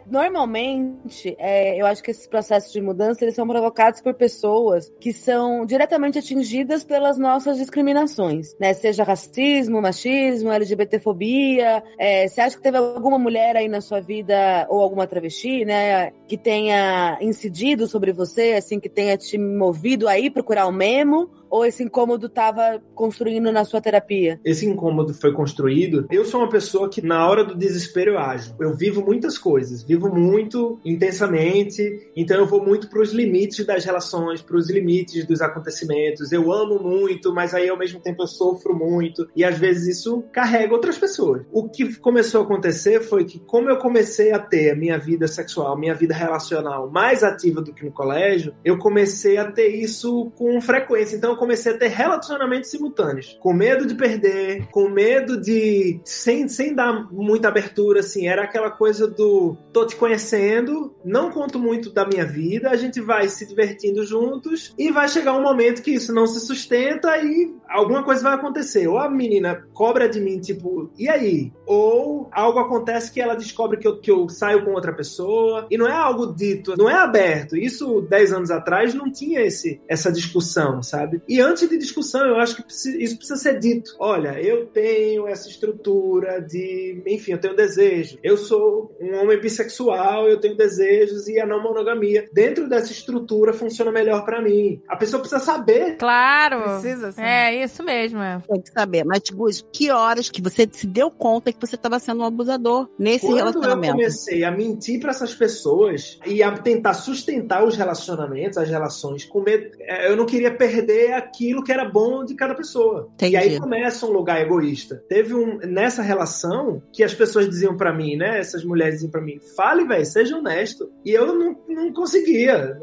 Normalmente, eu acho que esses processos de mudança, eles são provocados por pessoas que são diretamente atingidas pelas nossas discriminações, né? Seja racismo, machismo, LGBTfobia. Você acha que teve alguma mulher aí na sua vida, ou alguma travesti, né, que tenha incidido sobre você, assim, que tenha te movido aí procurar o Memo? Ou esse incômodo estava construindo na sua terapia? Esse incômodo foi construído. Eu sou uma pessoa que na hora do desespero eu ajo. Eu vivo muitas coisas, vivo muito intensamente, então eu vou muito para os limites das relações, para os limites dos acontecimentos. Eu amo muito, mas aí ao mesmo tempo eu sofro muito, e às vezes isso carrega outras pessoas. O que começou a acontecer foi que, como eu comecei a ter a minha vida sexual, minha vida relacional mais ativa do que no colégio, eu comecei a ter isso com frequência. Então eu comecei a ter relacionamentos simultâneos, com medo de perder, com medo de... sem dar muita abertura, assim. Era aquela coisa do tô te conhecendo, não conto muito da minha vida, a gente vai se divertindo juntos e vai chegar um momento que isso não se sustenta e alguma coisa vai acontecer. Ou a menina cobra de mim, tipo, e aí? Ou algo acontece que ela descobre que eu saio com outra pessoa, e não é algo dito, não é aberto. Isso 10 anos atrás não tinha essa discussão, sabe? E antes de discussão, eu acho que isso precisa ser dito. Olha, eu tenho essa estrutura de... Enfim, eu tenho desejo. Eu sou um homem bissexual, eu tenho desejos, e a não monogamia, dentro dessa estrutura, funciona melhor pra mim. A pessoa precisa saber. Claro. Precisa saber. É, isso mesmo. Tem que saber. Mas, Gus, que horas que você se deu conta que você estava sendo um abusador nesse relacionamento? Quando eu comecei a mentir pra essas pessoas e a tentar sustentar os relacionamentos, as relações, com medo... Eu não queria perder aquilo que era bom de cada pessoa. Entendi. E aí começa um lugar egoísta. Teve nessa relação que as pessoas diziam pra mim, né? Essas mulheres diziam pra mim, fale, velho, seja honesto. E eu não conseguia.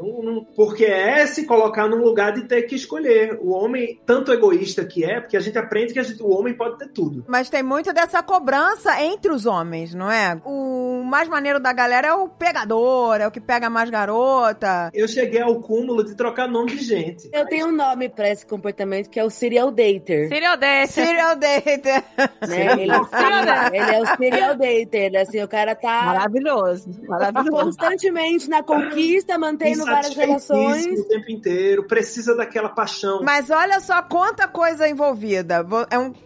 Porque se colocar num lugar de ter que escolher. O homem, tanto egoísta que porque a gente aprende que o homem pode ter tudo. Mas tem muito dessa cobrança entre os homens, não é? O mais maneiro da galera é o pegador, é o que pega mais garota. Eu cheguei ao cúmulo de trocar nome de gente. Eu tenho um nome pra esse comportamento, que é o serial dater. Serial dater. Serial dater. Né? Ele é o serial dater. Assim, o cara tá Maravilhoso. constantemente na conquista, mantendo várias relações. O tempo inteiro, precisa daquela paixão. Mas olha só quanta coisa envolvida.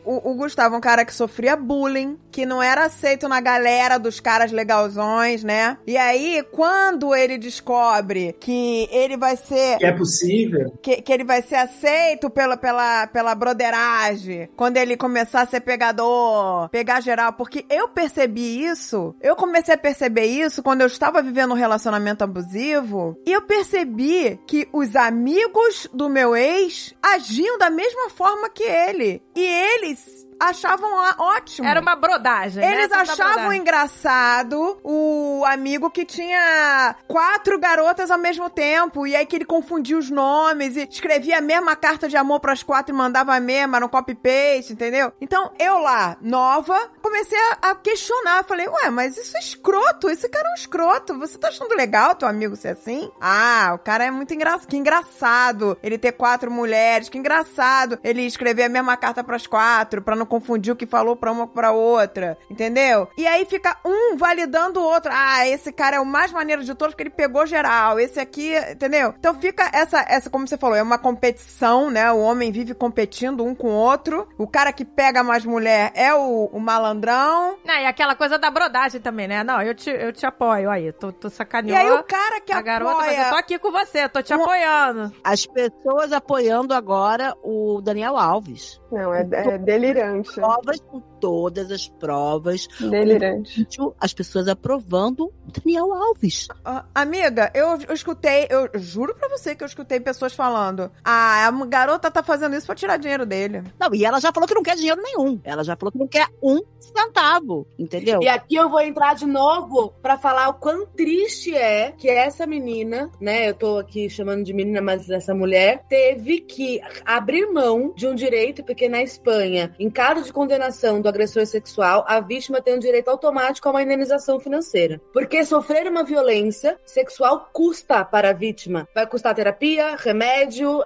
O Gustavo é um cara que sofria bullying, que não era aceito na galera dos caras legalzões, né? E aí, quando ele descobre que ele vai ser... Que é possível. Que ele vai ser aceito pela broderagem, quando ele começar a ser pegador, pegar geral, porque eu comecei a perceber isso quando eu estava vivendo um relacionamento abusivo, e eu percebi que os amigos do meu ex agiam da mesma forma que ele. E eles achavam ótimo. Era uma brodagem, Eles né? achavam engraçado o amigo que tinha 4 garotas ao mesmo tempo, e aí que ele confundia os nomes e escrevia a mesma carta de amor pras 4 e mandava a mesma no copy-paste, entendeu? Então, eu lá, nova, comecei a questionar. Falei, ué, mas isso é escroto, esse cara é um escroto. Você tá achando legal teu amigo ser assim? Ah, o cara é muito engraçado. Que engraçado ele ter 4 mulheres, que engraçado ele escrever a mesma carta pras 4, pra não confundir o que falou pra uma pra outra, entendeu? E aí fica um validando o outro. Ah, esse cara é o mais maneiro de todos porque ele pegou geral. Esse aqui, entendeu? Então fica essa, como você falou, é uma competição, né? O homem vive competindo um com o outro. O cara que pega mais mulher é o malandrão. Não, e aquela coisa da brodagem também, né? Não, eu te apoio aí, tô sacaneando. E aí o cara que a garota, mas eu tô aqui com você, tô te apoiando. As pessoas apoiando agora o Daniel Alves. Não, é delirante. Provas com todas as provas. Delirante. As pessoas aprovando o Daniel Alves. Amiga, eu escutei, eu juro pra você que eu escutei pessoas falando: a garota tá fazendo isso pra tirar dinheiro dele. Não, e ela já falou que não quer dinheiro nenhum. Ela já falou que não quer 1 centavo, entendeu? E aqui eu vou entrar de novo pra falar o quão triste é que essa menina, né, eu tô aqui chamando de menina, mas essa mulher teve que abrir mão de um direito, porque na Espanha, em caso de condenação do agressor sexual, a vítima tem um direito automático a uma indenização financeira. Porque sofrer uma violência sexual custa para a vítima. Vai custar terapia, remédio,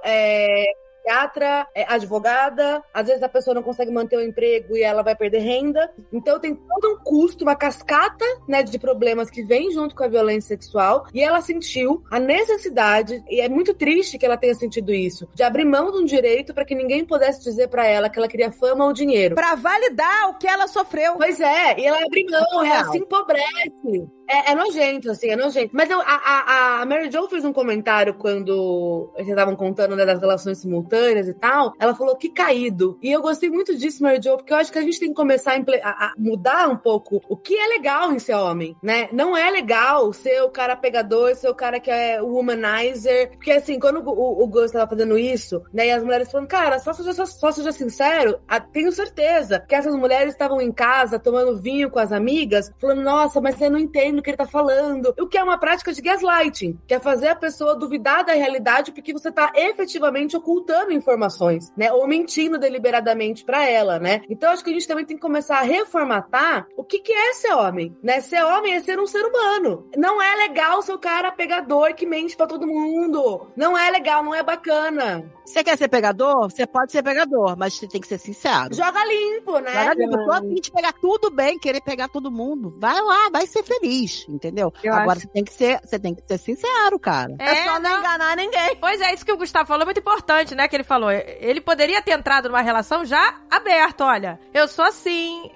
psiquiatra, advogada, às vezes a pessoa não consegue manter o emprego e ela vai perder renda. Então tem todo um custo, uma cascata, né, de problemas que vem junto com a violência sexual, e ela sentiu a necessidade, e é muito triste que ela tenha sentido isso, de abrir mão de um direito para que ninguém pudesse dizer para ela que ela queria fama ou dinheiro. Pra validar o que ela sofreu. Pois é, e ela abre mão, ela se empobrece. É nojento, assim, é nojento. Mas a Mary Jo fez um comentário quando eles estavam contando, né, das relações simultâneas e tal. Ela falou que caído. E eu gostei muito disso, Mary Jo, porque eu acho que a gente tem que começar a mudar um pouco o que é legal em ser homem, né? Não é legal ser o cara pegador, ser o cara que é o womanizer. Porque, assim, quando o Gus tava fazendo isso, né, e as mulheres falando, cara, só seja sincero, tenho certeza que essas mulheres estavam em casa tomando vinho com as amigas, falando, nossa, mas você não entende o que ele tá falando. O que é uma prática de gaslighting, que é fazer a pessoa duvidar da realidade porque você tá efetivamente ocultando informações, né? Ou mentindo deliberadamente pra ela, né? Então acho que a gente também tem que começar a reformatar o que é ser homem, né? Ser homem é ser um ser humano. Não é legal ser o cara pegador que mente pra todo mundo. Não é legal, não é bacana. Você quer ser pegador? Você pode ser pegador, mas você tem que ser sincero. Joga limpo, né? Joga limpo. Eu tô a fim de pegar tudo bem, querer pegar todo mundo. Vai lá, vai ser feliz, entendeu? Agora você tem que ser sincero, cara. É só não enganar ninguém. Pois é, isso que o Gustavo falou é muito importante, né? Que ele falou. Ele poderia ter entrado numa relação já aberta, olha. Eu sou assim,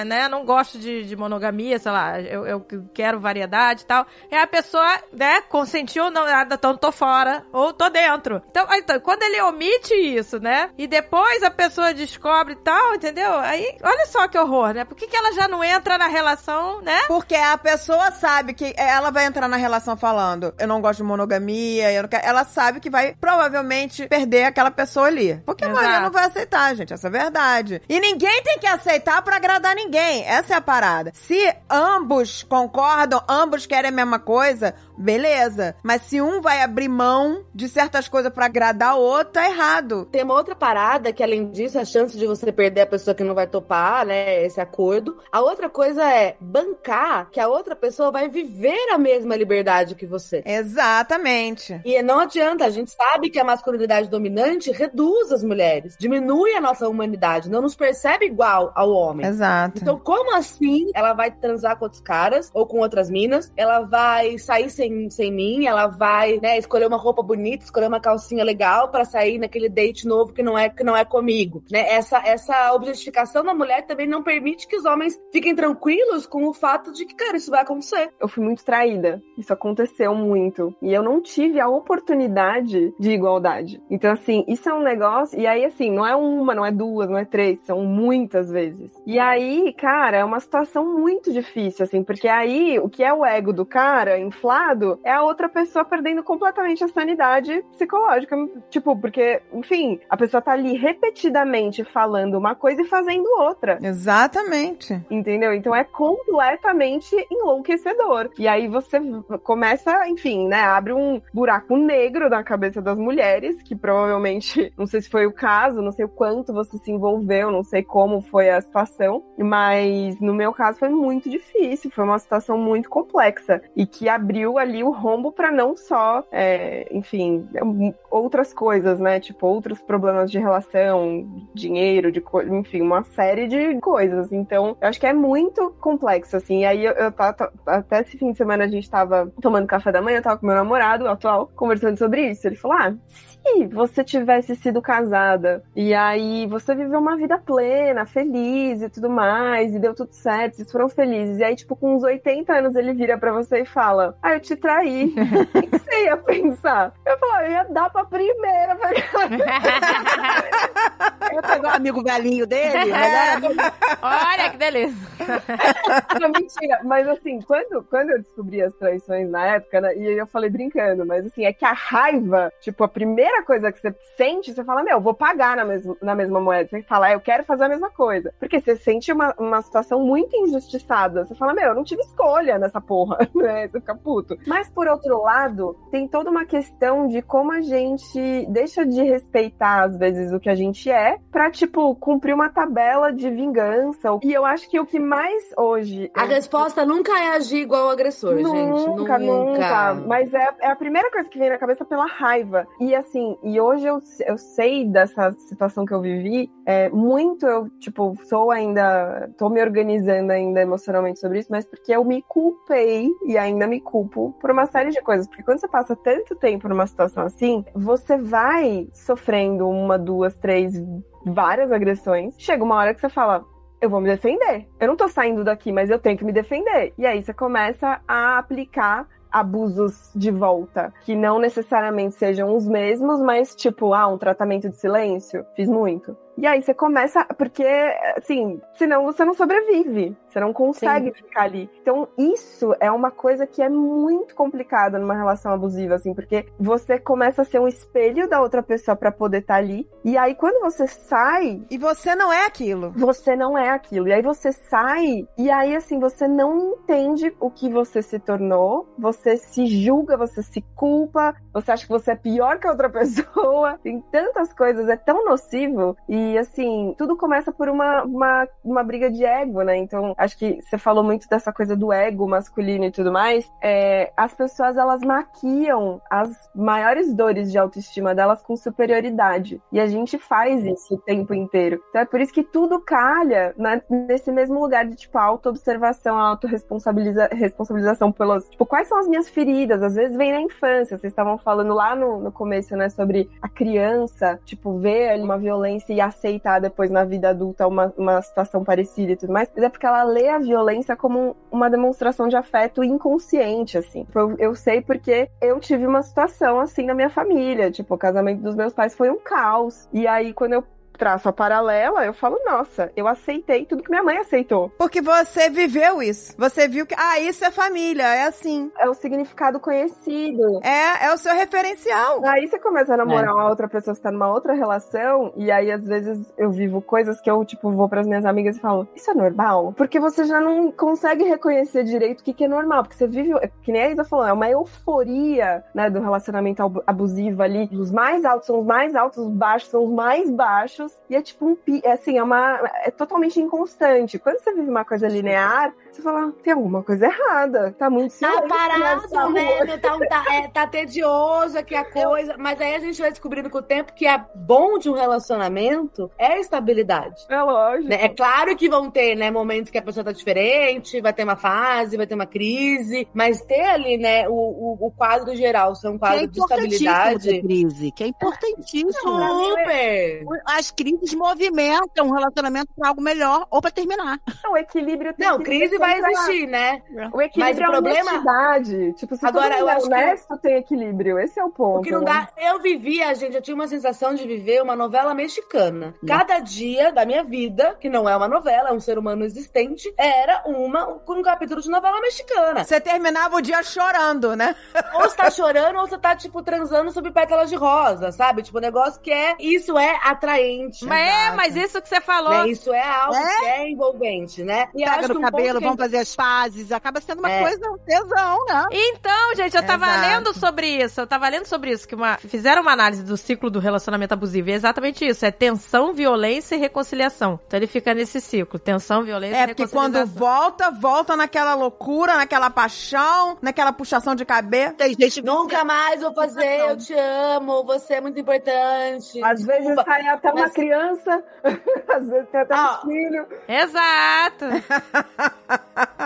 né? Não gosto de monogamia, sei lá. Eu quero variedade e tal. E a pessoa, né? Consentiu, não, então tô fora. Ou tô dentro. Então, quando ele omite isso, né? E depois a pessoa descobre e tal, entendeu? Aí, olha só que horror, né? Por que ela já não entra na relação, né? Porque a pessoa sabe que ela vai entrar na relação falando, eu não gosto de monogamia, eu não quero... Ela sabe que vai provavelmente perder aquela pessoa ali. Porque a maioria não vai aceitar, gente. Essa é a verdade. E ninguém tem que aceitar pra agradar ninguém. Essa é a parada. Se ambos concordam, ambos querem a mesma coisa, beleza. Mas se um vai abrir mão de certas coisas pra agradar o outro, tá errado. Tem uma outra parada que, além disso, a chance de você perder a pessoa que não vai topar, né, esse acordo. A outra coisa é bancar que a outra pessoa vai viver a mesma liberdade que você. Exatamente. E não adianta, a gente sabe que a masculinidade dominante reduz as mulheres, diminui a nossa humanidade, não nos percebe igual ao homem. Exato. Então, como assim ela vai transar com outros caras ou com outras minas? Ela vai sair sem mim? Ela vai, né, escolher uma roupa bonita, escolher uma calcinha legal pra sair naquele date novo que não é comigo, né? Essa objetificação da mulher também não permite que os homens fiquem tranquilos com o fato de que, cara, isso vai acontecer. Eu fui muito traída. Isso aconteceu muito. E eu não tive a oportunidade de igualdade. Então, assim, isso é um negócio... E aí, assim, não é uma, não é duas, não é três. São muitas vezes. E aí, cara, é uma situação muito difícil, assim. Porque aí, o que é o ego do cara inflado é a outra pessoa perdendo completamente a sanidade psicológica. Tipo, porque, enfim, a pessoa tá ali repetidamente falando uma coisa e fazendo outra. Exatamente. Entendeu? Então é completamente enlouquecedor. E aí você começa, enfim, né, abre um buraco negro na cabeça das mulheres, que provavelmente, não sei se foi o caso, não sei o quanto você se envolveu, não sei como foi a situação, mas no meu caso foi muito difícil, foi uma situação muito complexa e que abriu ali o rombo pra não só, enfim, outras coisas, né, tipo outros problemas de relação, dinheiro, enfim, uma série de coisas. Então, eu acho que é muito complexo, assim. E aí, até esse fim de semana a gente tava tomando café da manhã, eu tava com meu namorado atual, conversando sobre isso. Ele falou, se você tivesse sido casada e aí você viveu uma vida plena, feliz e tudo mais, e deu tudo certo, vocês foram felizes, e aí, tipo, com uns 80 anos ele vira pra você e fala, eu te traí. O que você ia pensar? Eu falo, eu ia dar pra primeira. Eu pegou o amigo velhinho dele, melhor amigo. Olha que delícia. Não, mentira. Mas assim, quando eu descobri as traições na época, né, e eu falei brincando, mas assim, é que a raiva, tipo, a primeira coisa que você sente, você fala, vou pagar na mesma moeda. Você fala, eu quero fazer a mesma coisa. Porque você sente uma situação muito injustiçada. Você fala, eu não tive escolha nessa porra, né? Você fica puto. Mas, por outro lado, tem toda uma questão de como a gente deixa de respeitar, às vezes, o que a gente é, pra, tipo, cumprir uma tabela de vingança. E eu acho que o que mais hoje... A resposta nunca é agir igual o agressor, gente. Nunca. Mas é a primeira coisa que vem na cabeça pela raiva. E assim, hoje eu sei dessa situação que eu vivi, eu, tipo, tô me organizando ainda emocionalmente sobre isso, mas porque eu me culpei e ainda me culpo por uma série de coisas. Porque quando você passa tanto tempo numa situação assim, você vai sofrendo 1, 2, 3, várias agressões. Chega uma hora que você fala, eu vou me defender. Eu não tô saindo daqui, mas eu tenho que me defender. E aí você começa a aplicar abusos de volta, que não necessariamente sejam os mesmos, mas tipo, um tratamento de silêncio, fiz muito. E aí você começa, porque, assim, senão você não sobrevive, você não consegue ficar ali. Então, isso é uma coisa que é muito complicada numa relação abusiva, assim, porque você começa a ser um espelho da outra pessoa pra poder estar ali, e aí quando você sai... E você não é aquilo. Você não é aquilo. E aí você sai, e aí, assim, você não entende o que você se tornou, você se julga, você se culpa, você acha que você é pior que a outra pessoa, tem tantas coisas, é tão nocivo, e assim, tudo começa por uma briga de ego, né? Então, acho que você falou muito dessa coisa do ego masculino e tudo mais. As pessoas, elas maquiam as maiores dores de autoestima delas com superioridade. E a gente faz isso o tempo inteiro. Então é por isso que tudo calha, né, nesse mesmo lugar de, tipo, auto-observação, auto-responsabilização pelas... Tipo, quais são as minhas feridas? Às vezes vem na infância. Vocês estavam falando lá no começo, né, sobre a criança, tipo, ver ali uma violência e aceitar depois na vida adulta uma situação parecida e tudo mais, mas é porque ela lê a violência como uma demonstração de afeto inconsciente, assim. Eu sei porque eu tive uma situação assim na minha família, tipo, o casamento dos meus pais foi um caos, e aí quando eu traço a paralela, eu falo, nossa, eu aceitei tudo que minha mãe aceitou. Porque você viveu isso. Você viu que, isso é família, é assim. É o significado conhecido. É o seu referencial. Aí você começa a namorar uma outra pessoa, você tá numa outra relação, e aí às vezes eu vivo coisas que eu, tipo, vou pras minhas amigas e falo, isso é normal? Porque você já não consegue reconhecer direito o que é normal, porque você vive, que nem a Isa falou, é uma euforia, né, do relacionamento abusivo ali. Os mais altos são os mais altos, os baixos são os mais baixos, e é tipo é totalmente inconstante. Quando você vive uma coisa linear, você fala, tem alguma coisa errada, tá muito silêncio. Tá parado, né? Tá tedioso aqui a coisa, mas aí a gente vai descobrindo com o tempo que é bom de um relacionamento é a estabilidade. É lógico. Né? É claro que vão ter, né, momentos que a pessoa tá diferente, vai ter uma fase, vai ter uma crise, mas ter ali, né, o quadro geral, ser um quadro de estabilidade. Crise, que é importantíssimo. Super! As crises movimentam um relacionamento pra algo melhor ou pra terminar. O equilíbrio tem crise vai existir, né? O equilíbrio, mas o problema... honestidade. Tipo, se agora, todo mundo é honesto, tem equilíbrio. Esse é o ponto. O que não dá... Eu vivia, gente, eu tinha uma sensação de viver uma novela mexicana. Cada dia da minha vida, que não é uma novela, é um ser humano existente, era um capítulo de novela mexicana. Você terminava o dia chorando, né? Ou você tá chorando, ou você tá, tipo, transando sob pétalas de rosa, sabe? Tipo, um negócio que isso é atraente. Mas isso que você falou... Né? Isso é algo que é envolvente, né? E pega no cabelo, vamos fazer as pazes, acaba sendo uma coisa, um tesão, né? Então, gente, eu tava lendo sobre isso, que fizeram uma análise do ciclo do relacionamento abusivo, e é exatamente isso, é tensão, violência e reconciliação. Então ele fica nesse ciclo, tensão, violência e reconciliação. É, porque quando volta naquela loucura, naquela paixão, naquela puxação de cabelo. Tem gente nunca mais vou fazer, eu te amo, você é muito importante. Às vezes sai até uma criança, às vezes tem até um filho. Exato.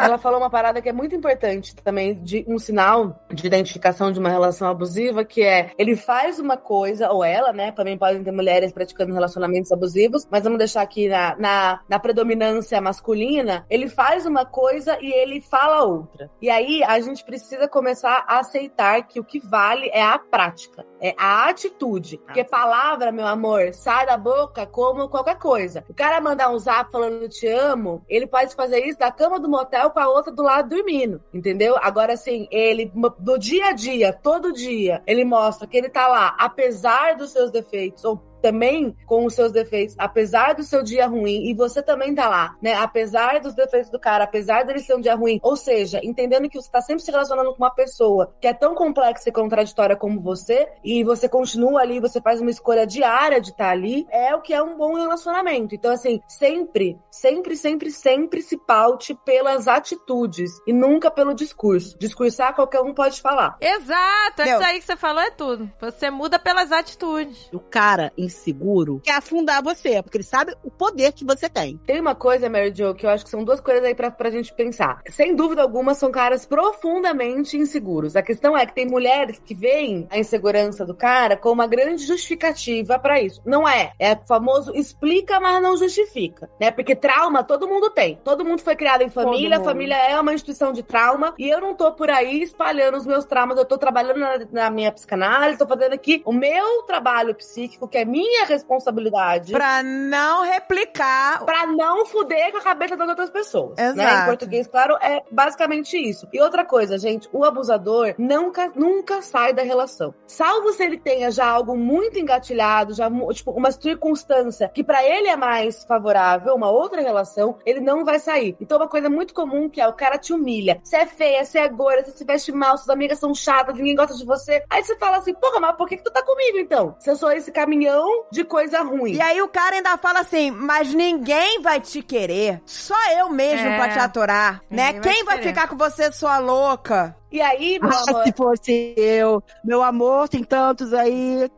Ela falou uma parada que é muito importante também, de um sinal de identificação de uma relação abusiva, que é, ele faz uma coisa, ou ela, né, também podem ter mulheres praticando relacionamentos abusivos, mas vamos deixar aqui na predominância masculina, ele faz uma coisa e ele fala outra. E aí, a gente precisa começar a aceitar que o que vale é a prática, é a atitude. Porque palavra, meu amor, sai da boca como qualquer coisa. O cara mandar um zap falando te amo, ele pode fazer isso da cama do motel com a outra do lado dormindo, entendeu? Agora, assim, ele, do dia a dia, todo dia, ele mostra que ele tá lá, apesar dos seus defeitos, ou também com os seus defeitos, apesar do seu dia ruim, e você também tá lá, né? Apesar dos defeitos do cara, apesar dele ser um dia ruim, ou seja, entendendo que você tá sempre se relacionando com uma pessoa que é tão complexa e contraditória como você, e você continua ali, você faz uma escolha diária de estar ali, é o que é um bom relacionamento. Então, assim, sempre se paute pelas atitudes e nunca pelo discurso. Discursar, qualquer um pode falar. Exato, isso aí que você falou é tudo. Você muda pelas atitudes. O cara inseguro quer afundar você, porque ele sabe o poder que você tem. Tem uma coisa, Mary Jo, que eu acho que são duas coisas aí pra gente pensar. Sem dúvida alguma, são caras profundamente inseguros. A questão é que tem mulheres que veem a insegurança do cara como uma grande justificativa pra isso. Não é. É o famoso explica, mas não justifica, né? Porque trauma todo mundo tem. Todo mundo foi criado em família, a família é uma instituição de trauma, e eu não tô por aí espalhando os meus traumas, eu tô trabalhando na minha psicanálise, tô fazendo aqui o meu trabalho psíquico, que é minha responsabilidade. Pra não replicar. Pra não fuder com a cabeça das outras pessoas. Exato. Né? Em português, claro, é basicamente isso. E outra coisa, gente, o abusador nunca sai da relação. Salvo se ele tenha já algo muito engatilhado, já, tipo, uma circunstância que pra ele é mais favorável, uma outra relação, ele não vai sair. Então, uma coisa muito comum que é o cara te humilha. Você é feia, você é gorda, você se veste mal, suas amigas são chatas, ninguém gosta de você. Aí você fala assim, porra, mas por que tu tá comigo, então? Se eu sou esse caminhão de coisa ruim. E aí o cara ainda fala assim, mas ninguém vai te querer. Só eu mesmo pra te aturar, né? Quem vai ficar com você, sua louca? E aí, meu amor... Se fosse eu, meu amor, tem tantos aí...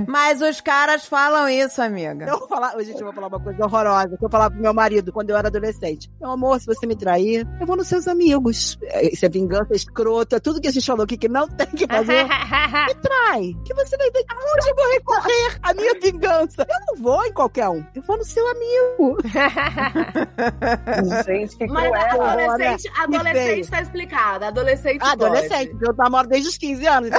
Mas os caras falam isso, amiga. Eu vou falar, gente, eu vou falar uma coisa horrorosa, que eu falava pro meu marido quando eu era adolescente. Meu amor, se você me trair, eu vou nos seus amigos. Isso é vingança escrota, tudo que a gente falou aqui que não tem que fazer. Me trai, que você vai ver aonde eu vou recorrer a minha vingança. Eu não vou em qualquer um, eu vou no seu amigo. Gente, que mas cruel. Adolescente tá explicado. Adolescente eu namoro desde os 15 anos.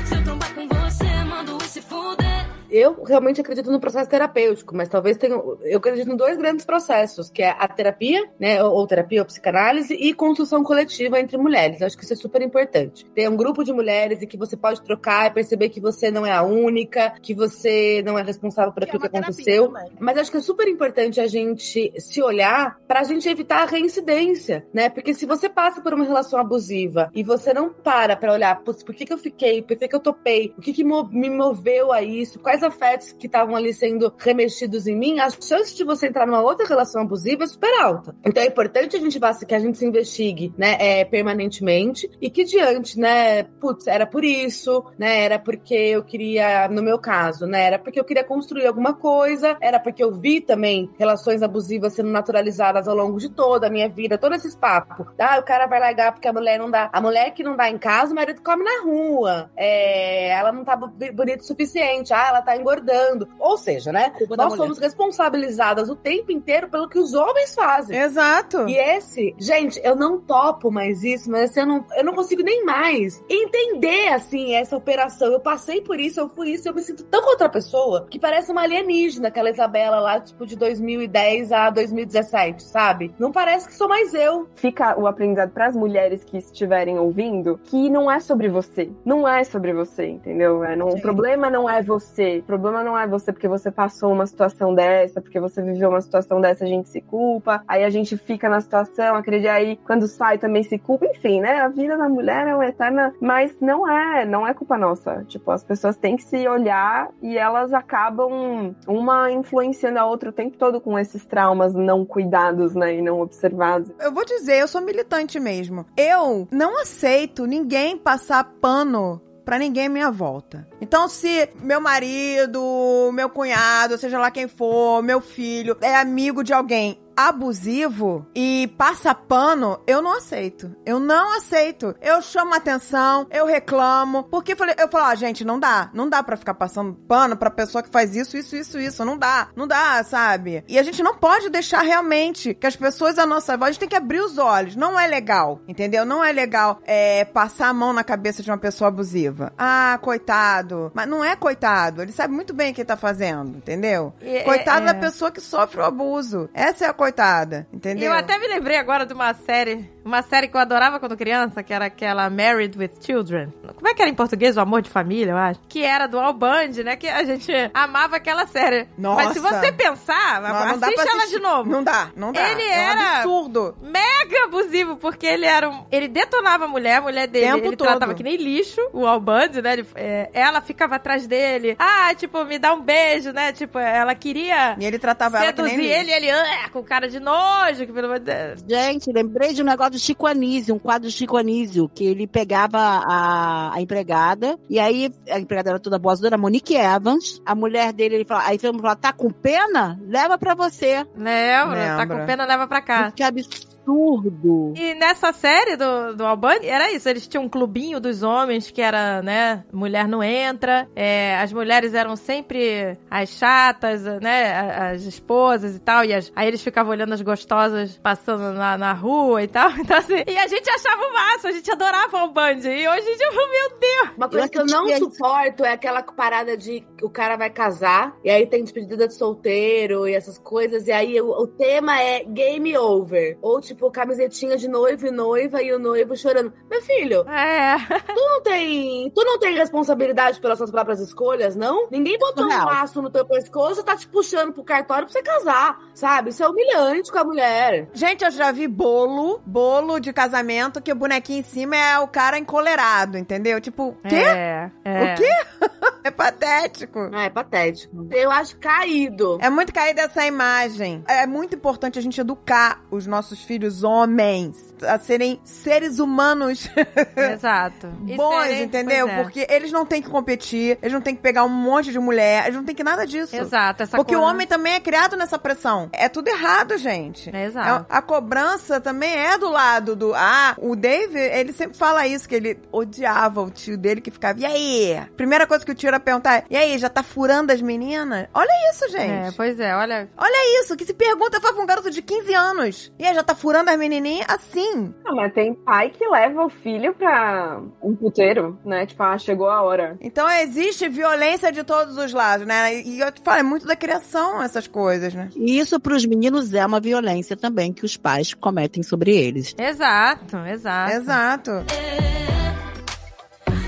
Se eu trombar com você, mando se fuder. Eu realmente acredito no processo terapêutico, mas talvez tenha... Eu acredito em dois grandes processos, que é a terapia, né, ou terapia ou psicanálise, e construção coletiva entre mulheres. Eu acho que isso é super importante. Ter um grupo de mulheres em que você pode trocar e perceber que você não é a única, que você não é responsável por aquilo que aconteceu. Mas acho que é super importante a gente se olhar pra gente evitar a reincidência, né? Porque se você passa por uma relação abusiva e você não para pra olhar, por que eu fiquei, por que eu topei, o que me moveu a isso, quais afetos que estavam ali sendo remexidos em mim, a chance de você entrar numa outra relação abusiva é super alta. Então é importante que a gente se investigue, né, permanentemente, e que diante, né, era por isso, né, era porque eu queria, no meu caso, né, era porque eu queria construir alguma coisa, era porque eu vi também relações abusivas sendo naturalizadas ao longo de toda a minha vida, todos esses papos. O cara vai largar porque a mulher não dá, a mulher que não dá em casa, o marido come na rua, ela não tá bonita o suficiente, ela tá engordando. Ou seja, né? Nós somos responsabilizadas o tempo inteiro pelo que os homens fazem. Exato. E gente, eu não topo mais isso, mas assim, eu não consigo nem mais entender, assim, essa operação. Eu passei por isso, eu fui isso, eu me sinto tão com outra pessoa que parece uma alienígena, aquela Isabela lá, tipo, de 2010 a 2017, sabe? Não parece que sou mais eu. Fica o aprendizado pras mulheres que estiverem ouvindo, que não é sobre você. Não é sobre você, entendeu? O problema não é você. O problema não é você porque você passou uma situação dessa, porque você viveu uma situação dessa, a gente se culpa, aí a gente fica na situação, acredita, aí quando sai também se culpa, enfim, né? A vida da mulher é uma eterna, mas não é culpa nossa. Tipo, as pessoas têm que se olhar e elas acabam uma influenciando a outra o tempo todo com esses traumas não cuidados, né? E não observados. Eu vou dizer, eu sou militante mesmo. Eu não aceito ninguém passar pano pra ninguém à minha volta. Então, se meu marido, meu cunhado, seja lá quem for, meu filho, é amigo de alguém abusivo e passa pano, eu não aceito. Eu não aceito. Eu chamo atenção, eu reclamo, porque eu falo, gente, não dá pra ficar passando pano pra pessoa que faz isso, não dá, sabe? E a gente não pode deixar realmente que as pessoas à nossa volta, a gente tem que abrir os olhos, não é legal, entendeu? Não é legal passar a mão na cabeça de uma pessoa abusiva. Ah, coitado. Mas não é coitado, ele sabe muito bem o que ele tá fazendo, entendeu? Coitado da pessoa que sofre o abuso. Essa é a coitada, entendeu? Eu até me lembrei agora de uma série que eu adorava quando criança, que era aquela Married with Children. Como é que era em português? O Amor de Família, eu acho. Que era do Al Bundy, né? Que a gente amava aquela série. Nossa. Mas se você pensar, assiste ela de novo. Não dá. Ele era um absurdo. Mega abusivo, porque ele detonava a mulher dele, Tempo ele todo. tratava que nem lixo, o Al Bundy, né? Ela ficava atrás dele. Ah, tipo, me dá um beijo, né? Tipo, ela queria E ele tratava ela que nem seduzir ele com cara de nojo, que pelo amor de Deus. Gente, lembrei de um negócio do Chico Anísio, um quadro do Chico Anísio, que ele pegava a empregada, e aí a empregada era toda boazuda, a Monique Evans, a mulher dele, ele falava, aí todo mundo falava, tá com pena? Leva pra você. Lembra? Tá com pena, leva pra cá. Que absurdo. E nessa série do Al Bundy, era isso, eles tinham um clubinho dos homens, que era, né, mulher não entra, as mulheres eram sempre as chatas, né, as esposas e tal, aí eles ficavam olhando as gostosas passando na rua e tal, então assim, e a gente achava o máximo, a gente adorava o Al Bundy, e hoje a gente, meu Deus! Uma coisa que eu não suporto é aquela parada de que o cara vai casar, e aí tem despedida de solteiro e essas coisas, e aí o tema é game over, ou tipo, camisetinha de noivo e noiva e o noivo chorando. Meu filho, tu não tem responsabilidade pelas suas próprias escolhas, não? Ninguém botou um laço no teu pescoço e tá te puxando pro cartório pra você casar, sabe? Isso é humilhante com a mulher. Gente, eu já vi bolo de casamento que o bonequinho em cima é o cara encolerado, entendeu? Tipo, quê? O quê? É patético. É patético. Eu acho caído. É muito caída essa imagem. É muito importante a gente educar os nossos filhos homens a serem seres humanos Exato. bons, entendeu? Porque eles não têm que competir, eles não têm que pegar um monte de mulher, eles não têm que nada disso. Exato. Porque o homem também é criado nessa pressão. É tudo errado, gente. Exato. A cobrança também é do lado do... o Dave, ele sempre fala isso, que ele odiava o tio dele que ficava, e aí? Primeira coisa que o tio era perguntar, e aí, já tá furando as meninas? Olha isso, gente. Pois é, olha... Olha isso, que se pergunta foi pra um garoto de 15 anos. E aí, já tá furando as menininhas assim. Não, mas tem pai que leva o filho pra um puteiro, né? Tipo, chegou a hora. Então existe violência de todos os lados, né? E eu te falo, é muito da criação essas coisas, né? E isso pros meninos é uma violência também que os pais cometem sobre eles. Exato.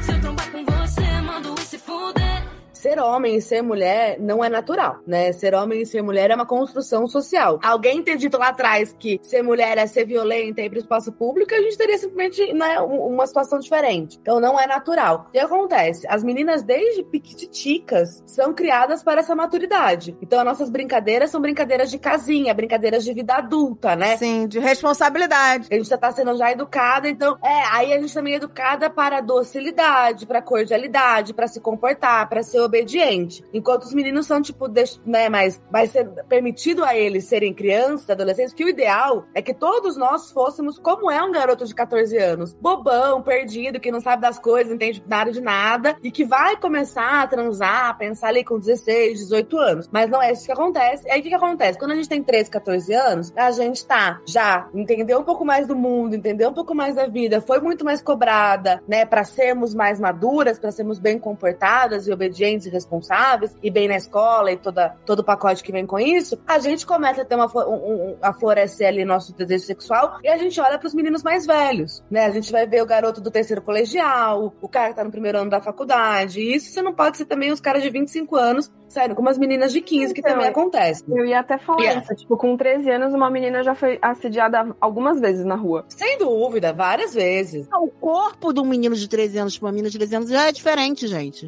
Se eu trombar com você, mando se fuder. Ser homem e ser mulher não é natural, né? Ser homem e ser mulher é uma construção social. Alguém ter dito lá atrás que ser mulher é ser violenta e ir pro espaço público, a gente teria simplesmente, né, uma situação diferente. Então não é natural. O que acontece? As meninas, desde piquititicas, são criadas para essa maturidade. Então as nossas brincadeiras são brincadeiras de casinha, brincadeiras de vida adulta, né? Sim, de responsabilidade. A gente já tá sendo já educada, então... aí a gente também é educada para docilidade, para cordialidade, para se comportar, para ser obediente. Enquanto os meninos são, tipo, né, mas vai ser permitido a eles serem crianças, adolescentes, que o ideal é que todos nós fôssemos como é um garoto de 14 anos. Bobão, perdido, que não sabe das coisas, não entende nada de nada, e que vai começar a transar, a pensar ali com 16, 18 anos. Mas não é isso que acontece. E aí o que acontece? Quando a gente tem 13, 14 anos, a gente já entendeu um pouco mais do mundo, entendeu um pouco mais da vida, foi muito mais cobrada, né, pra sermos mais maduras, pra sermos bem comportadas e obedientes e responsáveis, e bem na escola e todo o pacote que vem com isso, a gente começa a ter a florescer ali nosso desejo sexual, e a gente olha pros meninos mais velhos, né? A gente vai ver o garoto do terceiro colegial, o cara que tá no primeiro ano da faculdade, e isso você não pode ser também os caras de 25 anos saindo com umas meninas de 15, que também acontece. Eu ia até falar isso, tipo, com 13 anos uma menina já foi assediada algumas vezes na rua. Sem dúvida, várias vezes. O corpo de um menino de 13 anos pra uma menina de 13 anos já é diferente, gente.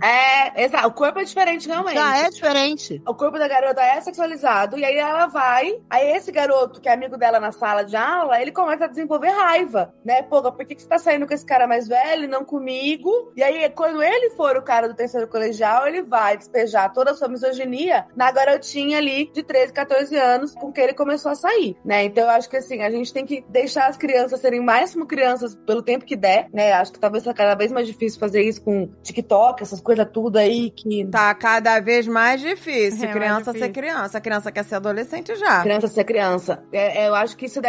Exato. O corpo é diferente, realmente. Já é diferente. O corpo da garota é sexualizado, e aí ela vai. Aí esse garoto, que é amigo dela na sala de aula, ele começa a desenvolver raiva, né? Pô, por que você tá saindo com esse cara mais velho e não comigo? E aí, quando ele for o cara do terceiro colegial, ele vai despejar toda a sua misoginia na garotinha ali de 13, 14 anos com que ele começou a sair, né? Então eu acho que assim, a gente tem que deixar as crianças serem mais como crianças pelo tempo que der, né? Acho que talvez tá cada vez mais difícil fazer isso com TikTok, essas coisas tudo aí que... Tá cada vez mais difícil. É, Criança mais difícil. ser criança. A criança quer ser adolescente já. Criança ser criança. Eu acho que isso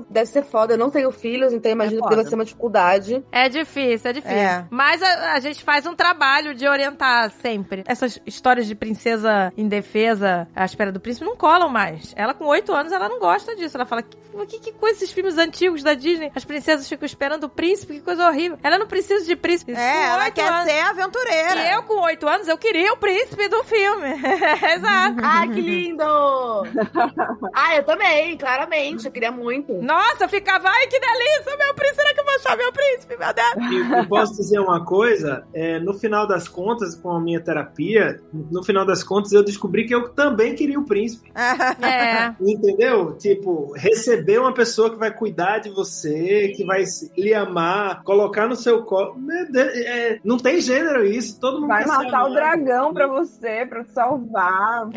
deve ser foda. Eu não tenho filhos, então eu imagino que foda. deve ser uma dificuldade. É difícil, é difícil. É. Mas a gente faz um trabalho de orientar sempre. Essas histórias de princesa indefesa à espera do príncipe não colam mais. Ela, com 8 anos, ela não gosta disso. Ela fala, que coisa esses filmes antigos da Disney? As princesas ficam esperando o príncipe, que coisa horrível. Ela não precisa de príncipe. Ela quer ser aventureira. E eu, com 8 anos, eu queria o príncipe do filme. Exato. Ai, que lindo! Eu também, claramente. Eu queria muito. Nossa, eu ficava, ai, que delícia, meu príncipe, será que eu vou achar meu príncipe, meu Deus? E eu posso dizer uma coisa, no final das contas, com a minha terapia, no final das contas eu descobri que eu também queria o príncipe. É. Entendeu? Tipo, receber uma pessoa que vai cuidar de você, que vai lhe amar, colocar no seu colo. Meu Deus, não tem gênero isso, todo mundo Vai quer ser matar o amado. dragão pra você, pra te salvar.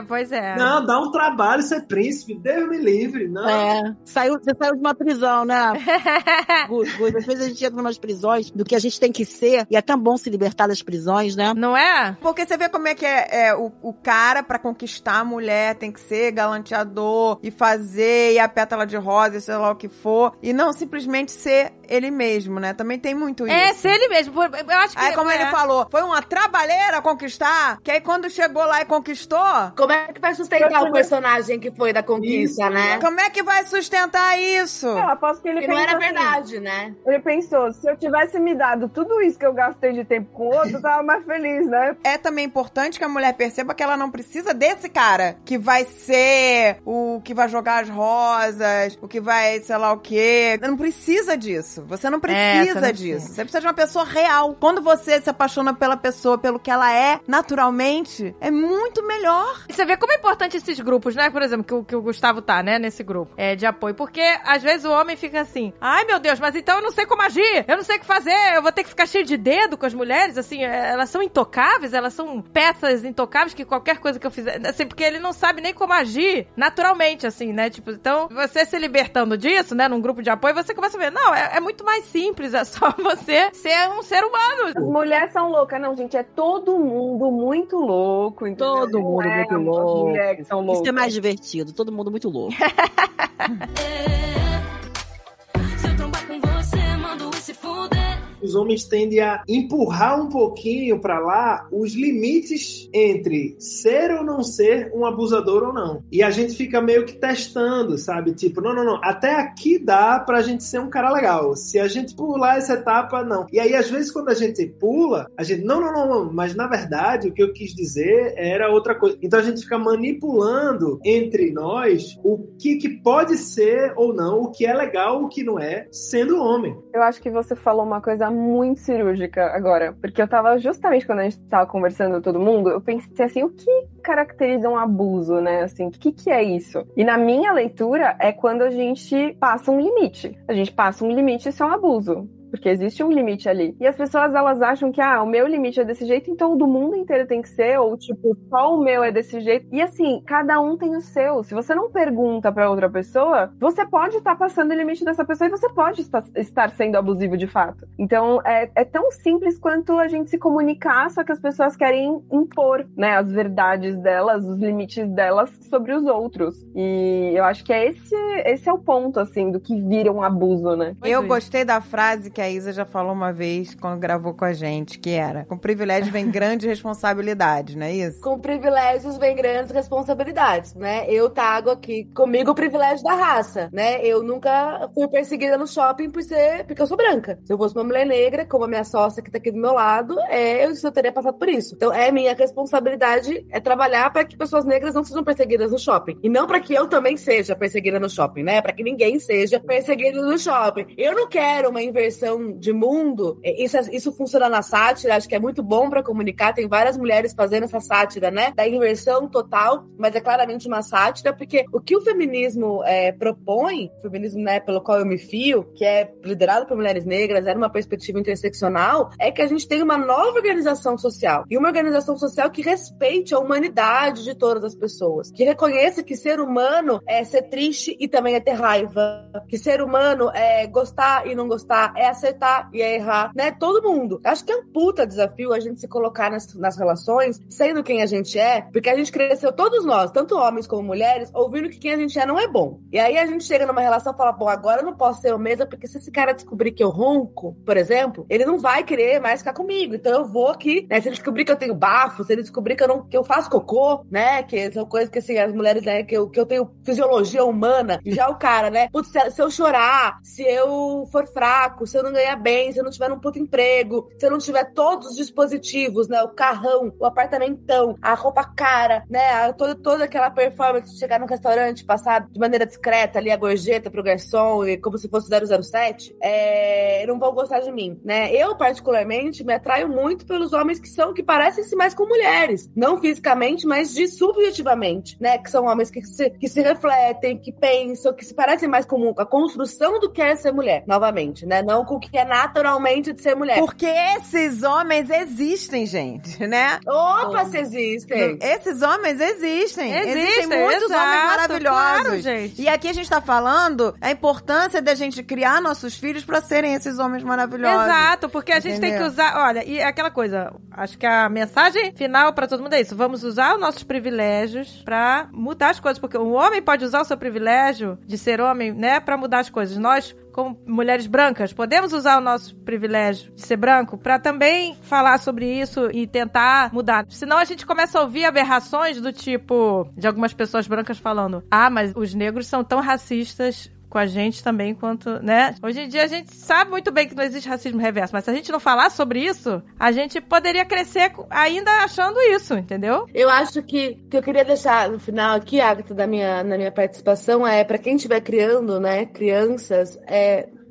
Pois é. Não, dá um trabalho ser príncipe, Deus me livre, não. Você saiu de uma prisão, né? Gus, às vezes a gente entra em umas prisões do que a gente tem que ser, e é tão bom se libertar das prisões, né? Não é? Porque você vê como é que o cara, pra conquistar a mulher, tem que ser galanteador e fazer, e a pétala de rosa, sei lá o que for, e não simplesmente ser ele mesmo, né? Também tem muito isso. Ser ele mesmo. Eu acho que... Aí, como ele falou, foi uma trabalheira conquistar, que aí quando chegou lá e conquistou, Como é que vai sustentar o personagem que foi da conquista, né? como é que vai sustentar isso? Eu aposto que ele Que não pensou era assim, verdade, né? Ele pensou, se eu tivesse me dado tudo isso que eu gastei de tempo com o outro, eu tava mais feliz, né? É também importante que a mulher perceba que ela não precisa desse cara, que vai ser o que vai jogar as rosas, o que vai, sei lá o quê. Não precisa disso. Você não precisa você não disso. precisa. Você precisa de uma pessoa real. Quando você se apaixona pela pessoa, pelo que ela é, naturalmente, é muito melhor. E você vê como é importante esses grupos, né? Por exemplo, que o Gustavo tá, né? Nesse grupo de apoio. Porque, às vezes, o homem fica assim, ai, meu Deus, mas então eu não sei como agir. Eu não sei o que fazer. Eu vou ter que ficar cheio de dedo com as mulheres. Assim, elas são intocáveis. Elas são peças intocáveis que qualquer coisa que eu fizer... Assim, porque ele não sabe nem como agir naturalmente, assim, né? Tipo, então, você se libertando disso, né? Num grupo de apoio, você começa a ver, não, é muito mais simples. É só você ser um ser humano. As mulheres são loucas. Não, gente, é todo mundo muito louco. Entendeu? Todo Não mundo é muito umas louco. mulheres que são Isso loucas. é mais divertido, todo mundo muito louco. Se eu trombar com você, mando se fuder. Os homens tendem a empurrar um pouquinho pra lá os limites entre ser ou não ser um abusador ou não. E a gente fica meio que testando, sabe? Tipo, não. Até aqui dá pra gente ser um cara legal. Se a gente pular essa etapa, não. E aí, às vezes, quando a gente pula, a gente, não. Mas, na verdade, o que eu quis dizer era outra coisa. Então, a gente fica manipulando entre nós o que pode ser ou não, o que é legal, o que não é, sendo homem. Eu acho que você falou uma coisa muito cirúrgica agora, porque eu tava justamente quando a gente tava conversando todo mundo, eu pensei assim, o que caracteriza um abuso, né? Assim, o que é isso? E na minha leitura é quando a gente passa um limite. A gente passa um limite, isso é um abuso. Porque existe um limite ali. E as pessoas, elas acham que, o meu limite é desse jeito, então o do mundo inteiro tem que ser, ou tipo, só o meu é desse jeito. E assim, cada um tem o seu. Se você não pergunta pra outra pessoa, você pode estar passando o limite dessa pessoa e você pode estar sendo abusivo de fato. Então, é tão simples quanto a gente se comunicar, só que as pessoas querem impor, né, as verdades delas, os limites delas sobre os outros. E eu acho que esse é o ponto, assim, do que vira um abuso, né? Eu gostei da frase que a Isa já falou uma vez quando gravou com a gente, que era: com privilégio vem grandes responsabilidades, não é isso? Com privilégios vem grandes responsabilidades, né? Eu trago aqui comigo o privilégio da raça, né? Eu nunca fui perseguida no shopping porque eu sou branca. Se eu fosse uma mulher negra, como a minha sócia que tá aqui do meu lado, eu teria passado por isso. Então, minha responsabilidade é trabalhar para que pessoas negras não sejam perseguidas no shopping. E não para que eu também seja perseguida no shopping, né? Para que ninguém seja perseguido no shopping. Eu não quero uma inversão de mundo. Isso funciona na sátira, acho que é muito bom para comunicar. Tem várias mulheres fazendo essa sátira, né? Da inversão total, mas é claramente uma sátira, porque o que o feminismo propõe, o feminismo, né, pelo qual eu me fio, que é liderado por mulheres negras, era uma perspectiva interseccional, é que a gente tem uma nova organização social. E uma organização social que respeite a humanidade de todas as pessoas. Que reconheça que ser humano é ser triste e também é ter raiva. Que ser humano é gostar e não gostar, é acertar e é errar, né? Todo mundo. Acho que é um puta desafio a gente se colocar nas relações, sendo quem a gente é, porque a gente cresceu, todos nós, tanto homens como mulheres, ouvindo que quem a gente é não é bom. E aí a gente chega numa relação e fala, bom, agora eu não posso ser eu mesma, porque se esse cara descobrir que eu ronco, por exemplo, ele não vai querer mais ficar comigo. Então eu vou aqui, né? Se ele descobrir que eu tenho bafo, se ele descobrir que eu faço cocô, né? Que são coisas que, assim, as mulheres, né? Que eu tenho fisiologia humana. E já o cara, né? Putz, se eu chorar, se eu for fraco, se eu não ganhar bem, se eu não tiver um puto emprego, se eu não tiver todos os dispositivos, né? O carrão, o apartamentão, a roupa cara, né? Toda aquela performance de chegar no restaurante, passar de maneira discreta ali a gorjeta pro garçom, e como se fosse 007, não vão gostar de mim, né? Eu, particularmente, me atraio muito pelos homens que parecem-se mais com mulheres. Não fisicamente, mas subjetivamente, né? Que são homens que se refletem, que pensam, que se parecem mais com a construção do que é ser mulher, novamente, né? Não com o que é naturalmente de ser mulher. Porque esses homens existem, gente, né? Opa, se existem! Esses homens existem. Existem muitos exato, homens maravilhosos. Claro, gente. E aqui a gente tá falando a importância da gente criar nossos filhos pra serem esses homens maravilhosos. Exato, porque a gente tem que usar... Olha, e aquela coisa, acho que a mensagem final pra todo mundo é isso. Vamos usar os nossos privilégios pra mudar as coisas, porque um homem pode usar o seu privilégio de ser homem, né, pra mudar as coisas. Nós, como mulheres brancas, podemos usar o nosso privilégio de ser branco pra também falar sobre isso e tentar mudar. Senão a gente começa a ouvir aberrações do tipo, de algumas pessoas brancas falando, mas os negros são tão racistas com a gente também quanto, né? Hoje em dia a gente sabe muito bem que não existe racismo reverso, mas se a gente não falar sobre isso, a gente poderia crescer ainda achando isso, entendeu? Eu acho que eu queria deixar no final aqui, Agatha, na minha participação, pra quem estiver criando, né, crianças,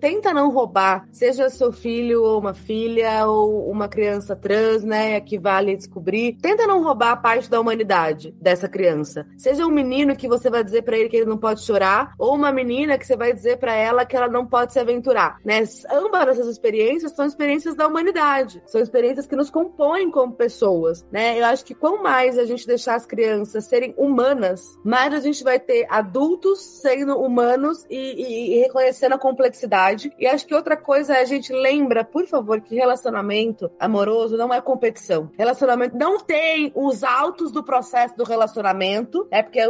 tenta não roubar, seja seu filho ou uma filha ou uma criança trans, né, que vale descobrir. Tenta não roubar a parte da humanidade dessa criança. Seja um menino que você vai dizer pra ele que ele não pode chorar, ou uma menina que você vai dizer pra ela que ela não pode se aventurar, né? Ambas essas experiências são experiências da humanidade. São experiências que nos compõem como pessoas, né? Eu acho que quanto mais a gente deixar as crianças serem humanas, mais a gente vai ter adultos sendo humanos e reconhecendo a complexidade. E acho que outra coisa é a gente lembra, por favor, que relacionamento amoroso não é competição. Relacionamento não tem os altos do processo do relacionamento. Porque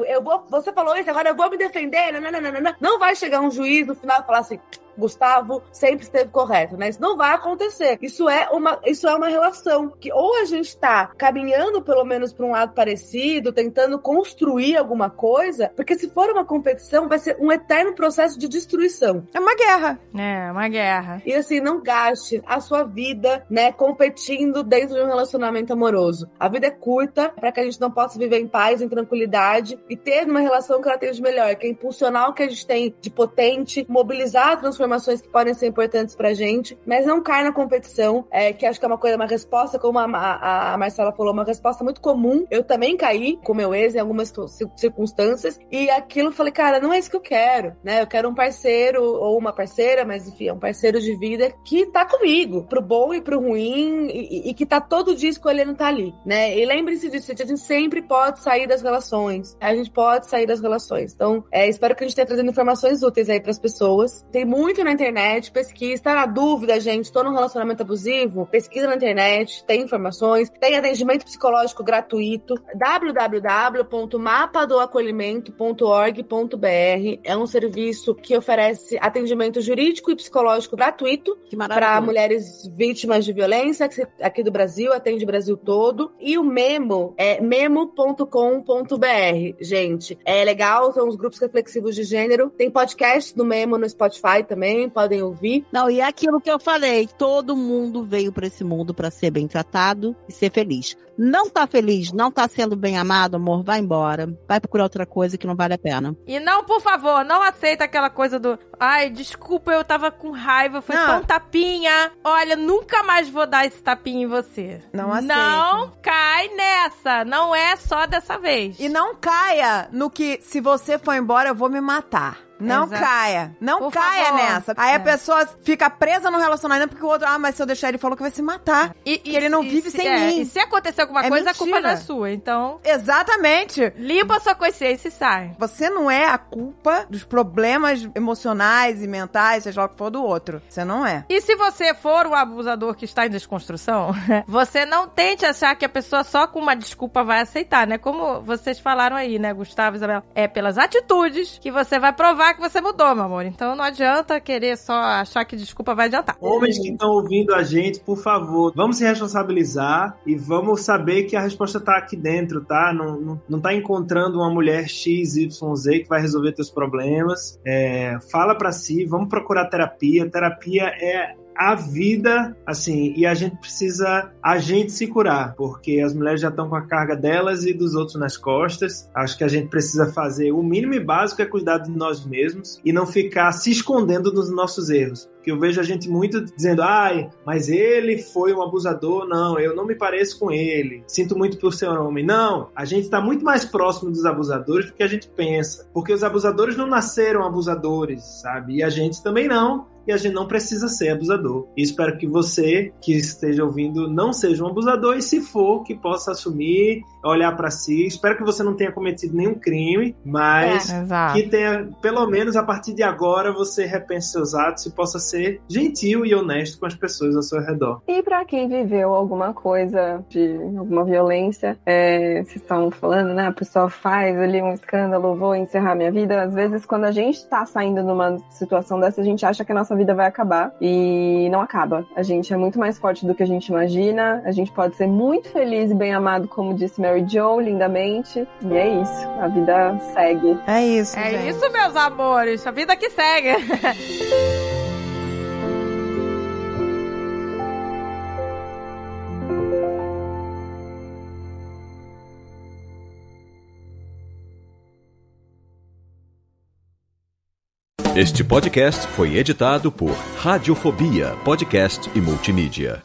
você falou isso, agora eu vou me defender. Não vai chegar um juiz no final e falar assim, Gustavo sempre esteve correto, né? Isso não vai acontecer. Isso é uma relação que ou a gente tá caminhando pelo menos para um lado parecido, tentando construir alguma coisa, porque se for uma competição, vai ser um eterno processo de destruição. É uma guerra. É, uma guerra. E assim, não gaste a sua vida, né, competindo dentro de um relacionamento amoroso. A vida é curta para que a gente não possa viver em paz, em tranquilidade e ter uma relação que ela tenha de melhor, que é impulsionar o que a gente tem de potente, mobilizar a transformações que podem ser importantes pra gente, mas não cair na competição, que acho que é uma resposta, como a Marcela falou, uma resposta muito comum. Eu também caí com meu ex em algumas circunstâncias, e aquilo eu falei, cara, não é isso que eu quero, né? Eu quero um parceiro ou uma parceira, mas enfim, é um parceiro de vida que tá comigo, pro bom e pro ruim, e que tá todo dia escolhendo tá ali, né? E lembre-se disso, a gente sempre pode sair das relações. A gente pode sair das relações. Então, espero que a gente tenha trazido informações úteis aí pras pessoas. Tem muito muito na internet, pesquisa, tá na dúvida, gente, tô num relacionamento abusivo, pesquisa na internet, tem informações, tem atendimento psicológico gratuito, www.mapadoacolhimento.org.br, é um serviço que oferece atendimento jurídico e psicológico gratuito para mulheres vítimas de violência, aqui do Brasil, atende o Brasil todo, e o Memo é memo.com.br, gente, é legal, são os grupos reflexivos de gênero, tem podcast do Memo no Spotify também, podem ouvir. Não, e é aquilo que eu falei, todo mundo veio pra esse mundo pra ser bem tratado e ser feliz. Não tá feliz, não tá sendo bem amado, amor, vai embora. Vai procurar outra coisa que não vale a pena. E não, por favor, não aceita aquela coisa do ai, desculpa, eu tava com raiva, foi só um tapinha. Olha, nunca mais vou dar esse tapinha em você. Não aceita. Não cai nessa, não é só dessa vez. E não caia no que, se você for embora, eu vou me matar. Não Exato. caia. Não Por caia favor. nessa. Aí a pessoa fica presa no relacionamento porque o outro, mas se eu deixar ele falou que vai se matar. E ele não vive sem mim. E se acontecer alguma coisa, a culpa não é sua. Então, exatamente. limpa a sua consciência e sai. Você não é a culpa dos problemas emocionais e mentais, seja lá o que for, do outro. Você não é. E se você for o abusador que está em desconstrução, você não tente achar que a pessoa só com uma desculpa vai aceitar, né? Como vocês falaram aí, né, Gustavo e Isabela? É pelas atitudes que você vai provar que você mudou, meu amor. Então não adianta querer só achar que desculpa vai adiantar. Homens que estão ouvindo a gente, por favor, vamos se responsabilizar e vamos saber que a resposta tá aqui dentro, tá? Não tá encontrando uma mulher XYZ que vai resolver teus problemas. Fala pra si, vamos procurar terapia. Terapia é a vida, assim, e a gente precisa se curar, porque as mulheres já estão com a carga delas e dos outros nas costas. Acho que a gente precisa fazer o mínimo e básico, é cuidar de nós mesmos e não ficar se escondendo dos nossos erros. Porque eu vejo a gente muito dizendo, mas ele foi um abusador, não, eu não me pareço com ele, sinto muito por ser homem. Não, a gente está muito mais próximo dos abusadores do que a gente pensa, porque os abusadores não nasceram abusadores, sabe? E a gente também não. E a gente não precisa ser abusador. E espero que você que esteja ouvindo não seja um abusador, e se for, que possa assumir, olhar pra si. Espero que você não tenha cometido nenhum crime, mas que tenha, pelo menos a partir de agora, você repense seus atos e possa ser gentil e honesto com as pessoas ao seu redor. E pra quem viveu alguma coisa de alguma violência, vocês estão falando, né? A pessoa faz ali um escândalo, vou encerrar minha vida. Às vezes, quando a gente tá saindo numa situação dessa, a gente acha que a nossa vida vai acabar, e não acaba. A gente é muito mais forte do que a gente imagina, a gente pode ser muito feliz e bem amado, como disse Mary Jo, lindamente, e é isso, a vida segue. É isso, gente. Isso, meus amores, a vida que segue. Este podcast foi editado por Radiofobia, podcast e multimídia.